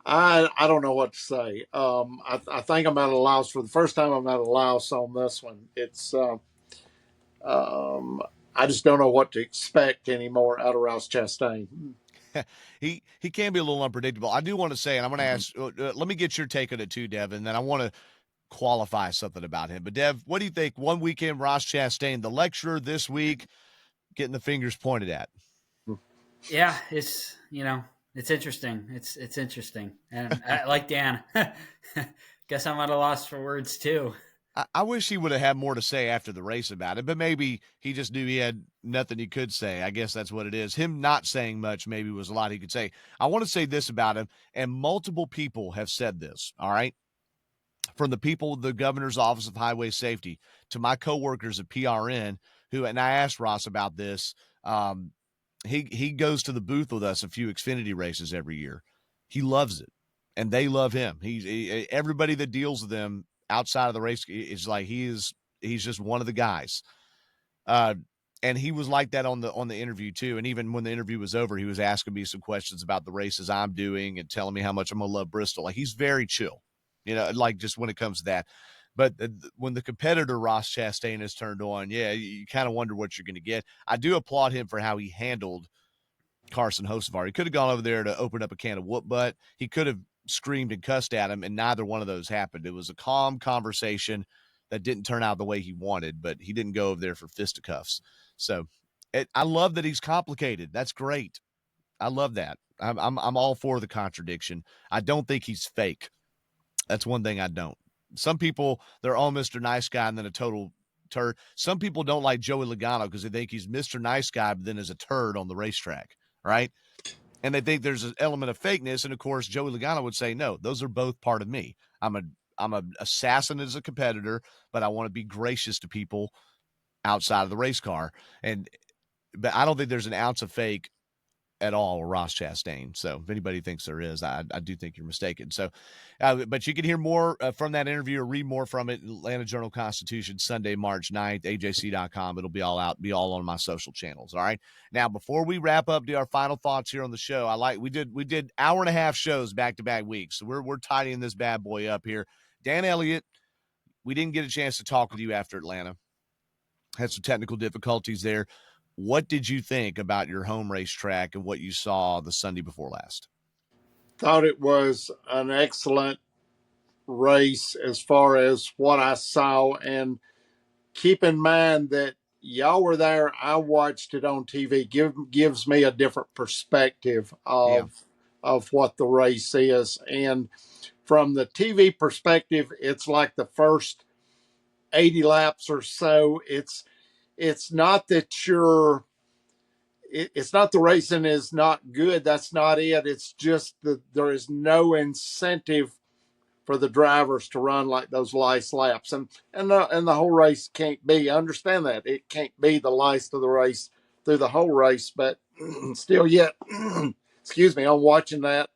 I don't know what to say. I think I'm at a loss. For the first time, I'm at a loss on this one. It's I just don't know what to expect anymore out of Ross Chastain. He can be a little unpredictable. I do want to say, and I'm going to ask, let me get your take on it too, Devin, then I want to qualify something about him. But Dev, what do you think? One weekend, Ross Chastain, the lecturer this week, getting the fingers pointed at. Yeah, it's interesting. It's interesting, and I, like Dan, guess I'm at a loss for words too. I wish he would have had more to say after the race about it, but maybe he just knew he had nothing he could say. I guess that's what it is. Him not saying much maybe was a lot he could say. I want to say this about him, and multiple people have said this, all right? From the people of the governor's office of highway safety to my coworkers at PRN, and I asked Ross about this. He goes to the booth with us a few Xfinity races every year. He loves it, and they love him. Everybody that deals with him outside of the race is like he's just one of the guys. And he was like that on the interview too. And even when the interview was over, he was asking me some questions about the races I'm doing and telling me how much I'm gonna love Bristol. Like, he's very chill, like just when it comes to that. But when the competitor Ross Chastain is turned on, yeah, you kind of wonder what you're going to get. I do applaud him for how he handled Carson Hocevar. He could have gone over there to open up a can of whoop butt. He could have screamed and cussed at him, and neither one of those happened. It was a calm conversation that didn't turn out the way he wanted, but he didn't go over there for fisticuffs. So I love that he's complicated. That's great. I love that. I'm all for the contradiction. I don't think he's fake. That's one thing I don't. Some people, they're all Mr. Nice Guy and then a total turd. Some people don't like Joey Logano because they think he's Mr. Nice Guy, but then is a turd on the racetrack, right? And they think there's an element of fakeness. And of course, Joey Logano would say, no, those are both part of me. I'm an assassin as a competitor, but I want to be gracious to people outside of the race car. But I don't think there's an ounce of fake at all, Ross Chastain. So if anybody thinks there is, I do think you're mistaken. So, but you can hear more from that interview or read more from it in Atlanta Journal-Constitution, Sunday, March 9th, ajc.com. It'll be all on my social channels. All right. Now, before we wrap up, do our final thoughts here on the show. We did hour and a half shows back-to-back weeks. So we're tidying this bad boy up here. Dan Elliott, we didn't get a chance to talk with you after Atlanta. Had some technical difficulties there. What did you think about your home racetrack and what you saw the Sunday before last? Thought it was an excellent race as far as what I saw. And keep in mind that y'all were there. I watched it on TV. Gives me a different perspective of what the race is. And from the TV perspective, it's like the first 80 laps or so. It's not that it's not the racing is not good. That's not it. It's just that there is no incentive for the drivers to run like those last laps, and the whole race can't be. I understand that it can't be the last of the race through the whole race, but still, yet, excuse me, I'm watching that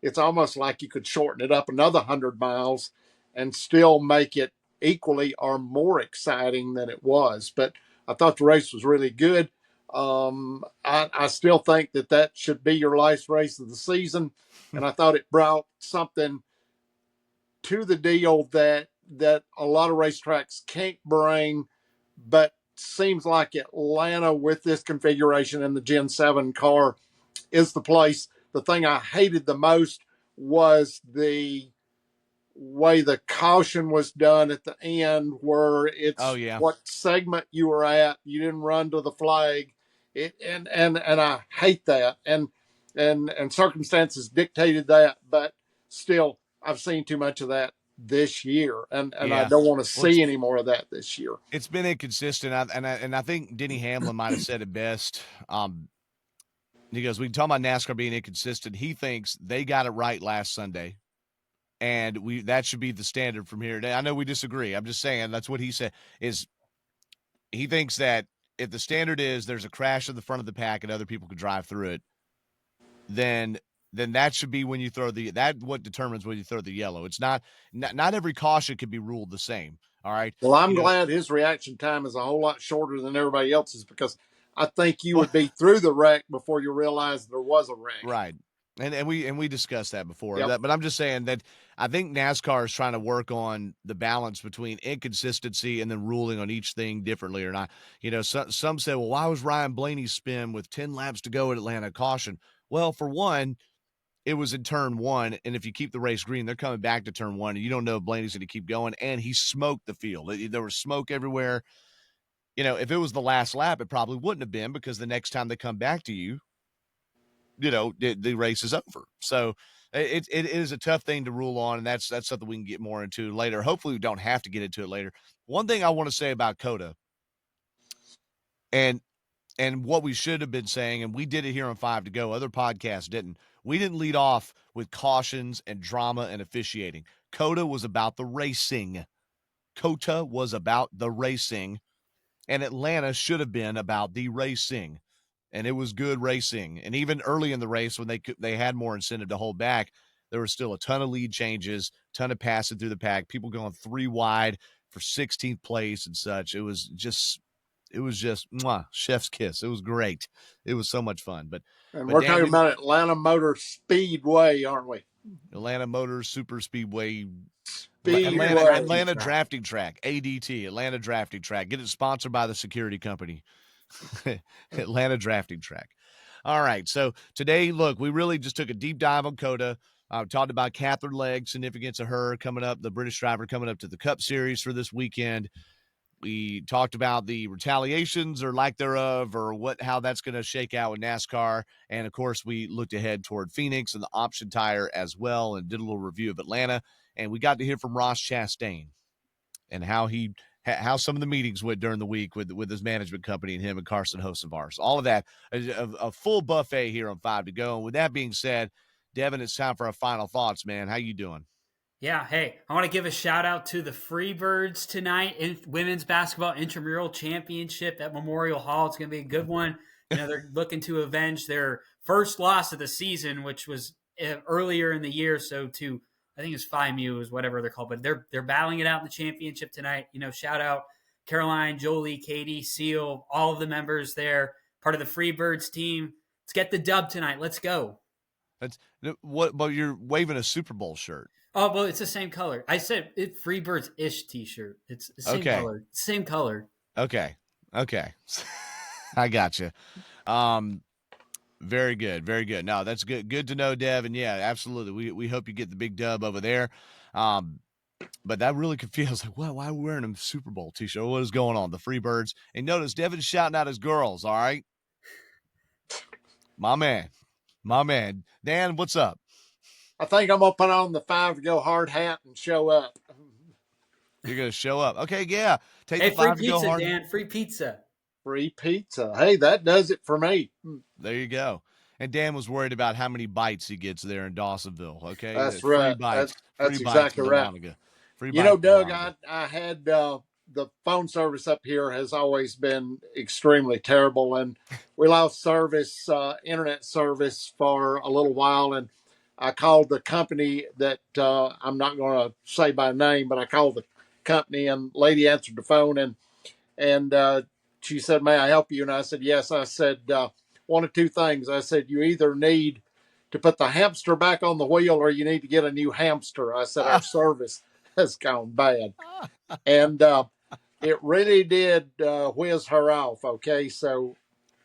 it's almost like you could shorten it up another 100 miles and still make it equally or more exciting than it was. But I thought the race was really good. I still think that should be your last race of the season. And I thought it brought something to the deal that a lot of racetracks can't bring, but seems like Atlanta with this configuration and the Gen 7 car is the place. The thing I hated the most was the way the caution was done at the end, where it's what segment you were at, you didn't run to the flag. And I hate that. And circumstances dictated that, but still I've seen too much of that this year, and I don't want to see any more of that this year. It's been inconsistent, and I think Denny Hamlin might have said it best. He goes, "We talk about NASCAR being inconsistent. He thinks they got it right last Sunday, and that should be the standard from here." I know we disagree. I'm just saying that's what he said. Is he thinks that if the standard is there's a crash in the front of the pack and other people could drive through it, then that should be when you throw what determines when you throw the yellow. It's not every caution can be ruled the same. All right. Well, I'm glad his reaction time is a whole lot shorter than everybody else's, because I think you would be through the wreck before you realize there was a wreck. Right. And we discussed that before. Yep. But I'm just saying that I think NASCAR is trying to work on the balance between inconsistency and then ruling on each thing differently or not. Some say, well, why was Ryan Blaney's spin with 10 laps to go at Atlanta caution? Well, for one, it was in turn one, and if you keep the race green, they're coming back to turn one, and you don't know if Blaney's going to keep going, and he smoked the field. There was smoke everywhere. If it was the last lap, it probably wouldn't have been, because the next time they come back to you, the race is over. So it is a tough thing to rule on, and that's something we can get more into later. Hopefully we don't have to get into it later. One thing I want to say about COTA, and what we should have been saying, and we did it here on 5 to Go, other podcasts didn't. We didn't lead off with cautions and drama and officiating. COTA was about the racing. COTA was about the racing, and Atlanta should have been about the racing, and it was good racing. And even early in the race, when they had more incentive to hold back, there was still a ton of lead changes, ton of passing through the pack, people going 3 wide for 16th place and such. It was just mwah, chef's kiss. It was great. It was so much fun. But we're talking about Atlanta Motor Speedway, aren't we? Atlanta Motor Super Speedway. Speedway. Atlanta Drafting Track, ADT, Atlanta Drafting Track. Get it sponsored by the security company. Atlanta Drafting Track. All right. So today, look, we really just took a deep dive on COTA. Talked about Katherine Legge, significance of her coming up, the British driver coming up to the Cup Series for this weekend. We talked about the retaliations or lack thereof, or how that's going to shake out with NASCAR. And, of course, we looked ahead toward Phoenix and the option tire as well, and did a little review of Atlanta. And we got to hear from Ross Chastain and how some of the meetings went during the week with his management company and him and Carson Hocevar. All of that, a full buffet here on 5 to Go. And with that being said, Devin, it's time for our final thoughts, man. How you doing? Yeah, hey, I want to give a shout out to the Freebirds tonight in women's basketball intramural championship at Memorial Hall. It's going to be a good one. They're looking to avenge their first loss of the season, which was earlier in the year. So I think it's Phi Mu is whatever they're called, but they're battling it out in the championship tonight. Shout out Caroline, Jolie, Katie, Seal, all of the members there, part of the Freebirds team. Let's get the dub tonight. Let's go. That's what? But you're waving a Super Bowl shirt. Oh, well, it's the same color. I said Freebirds-ish T-shirt. It's the same color. Same color. Okay. I got you. Very good. Very good. No, that's good. Good to know, Dev. And yeah, absolutely. We hope you get the big dub over there. But that really confused. Like, why are we wearing a Super Bowl T-shirt? What is going on? The Freebirds. And notice Devin's shouting out his girls. All right. My man. Dan, what's up? I think I'm going to put on the 5 to Go hard hat and show up. You're going to show up. Okay, yeah. Take the 5 to Go hard. Dan, free pizza. Free pizza. Hey, that does it for me. There you go. And Dan was worried about how many bites he gets there in Dawsonville. Okay, that's right. That's exactly right. Doug, I had the phone service up here has always been extremely terrible, and we lost service, internet service for a little while, and I called the company that I'm not going to say by name, but I called the company, and lady answered the phone, and she said, "May I help you?" And I said, "Yes." I said, "One of two things." I said, "You either need to put the hamster back on the wheel, or you need to get a new hamster." I said, "Our service has gone bad," and it really did whiz her off. Okay, so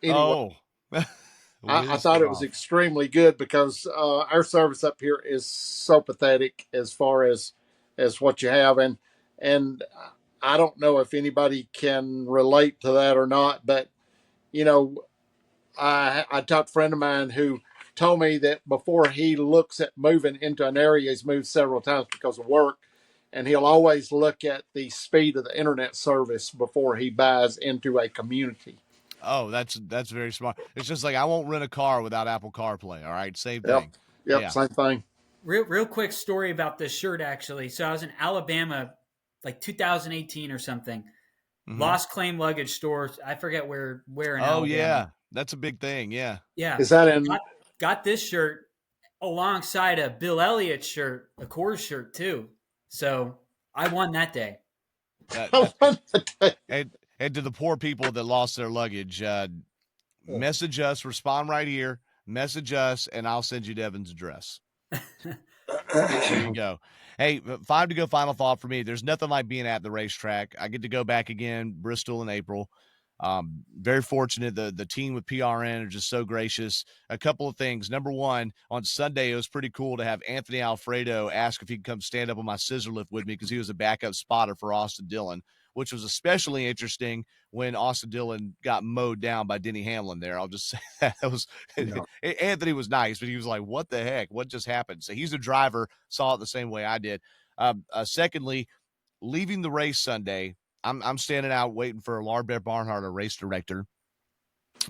anyway. Oh, I thought it was extremely good because our service up here is so pathetic as far as what you have, and I don't know if anybody can relate to that or not, but you know, I talked to a friend of mine who told me that before he looks at moving into an area, he's moved several times because of work, and he'll always look at the speed of the internet service before he buys into a community. Oh, that's very smart. It's just like I won't rent a car without Apple CarPlay. All right, same thing. Yep, yeah. Same thing. Real quick story about this shirt, actually. So I was in Alabama, like 2018 or something. Mm-hmm. Lost claim luggage store. I forget where in Alabama. Yeah, that's a big thing. Yeah. Is that in? Got this shirt alongside a Bill Elliott shirt, a Coors shirt too. So I won that day. And to the poor people that lost their luggage, message us, respond right here, message us, and I'll send you Devin's address. There you go. Hey, 5 to go final thought for me. There's nothing like being at the racetrack. I get to go back again, Bristol in April. Very fortunate. The team with PRN are just so gracious. A couple of things. Number one, on Sunday, it was pretty cool to have Anthony Alfredo ask if he could come stand up on my scissor lift with me because he was a backup spotter for Austin Dillon, which was especially interesting when Austin Dillon got mowed down by Denny Hamlin there. I'll just say that. Anthony was nice, but he was like, what the heck? What just happened? So he's a driver, saw it the same way I did. Secondly, leaving the race Sunday, I'm standing out waiting for Larbert Barnhart, a race director,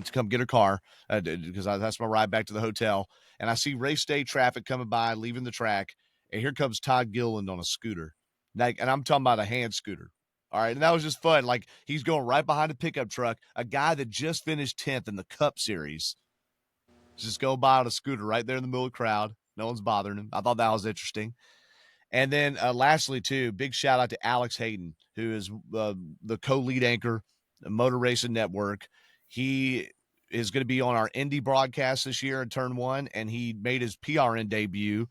to come get her car because that's my ride back to the hotel. And I see race day traffic coming by, leaving the track, and here comes Todd Gilliland on a scooter. And I'm talking about a hand scooter. All right, and that was just fun. Like, he's going right behind a pickup truck, a guy that just finished 10th in the Cup Series. Just go by on a scooter right there in the middle of the crowd. No one's bothering him. I thought that was interesting. And then lastly, too, big shout out to Alex Hayden, who is the co-lead anchor, the Motor Racing Network. He is going to be on our Indy broadcast this year in Turn 1, and he made his PRN debut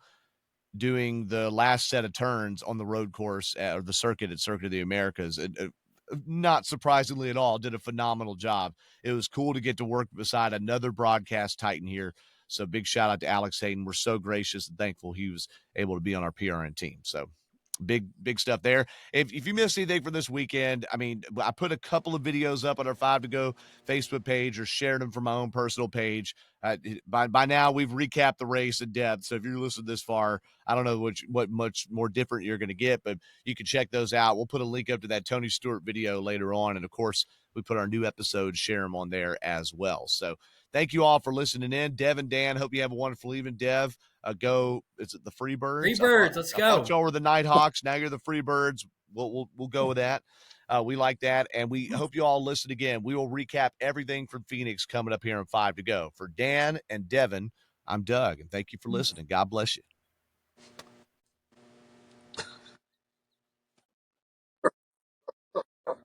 doing the last set of turns on the road course or the circuit at Circuit of the Americas. Not surprisingly at all, did a phenomenal job. It was cool to get to work beside another broadcast titan here. So big shout out to Alex Hayden. We're so gracious and thankful he was able to be on our PRN team. So big stuff there. If you missed anything for this weekend, I mean, I put a couple of videos up on our 5 to Go Facebook page or shared them from my own personal page. By now we've recapped the race in depth. So if you're listening this far, I don't know what much more different you're going to get, but you can check those out. We'll put a link up to that Tony Stewart video later on. And of course, we put our new episodes, share them on there as well. So thank you all for listening in. Devin, Dan, hope you have a wonderful evening. Dev, is it the Freebirds? Freebirds, let's go. I thought y'all were the Nighthawks. Now you're the Freebirds. We'll go with that. We like that, and we hope you all listen again. We will recap everything from Phoenix coming up here in 5 to Go. For Dan and Devin, I'm Doug, and thank you for listening. God bless you.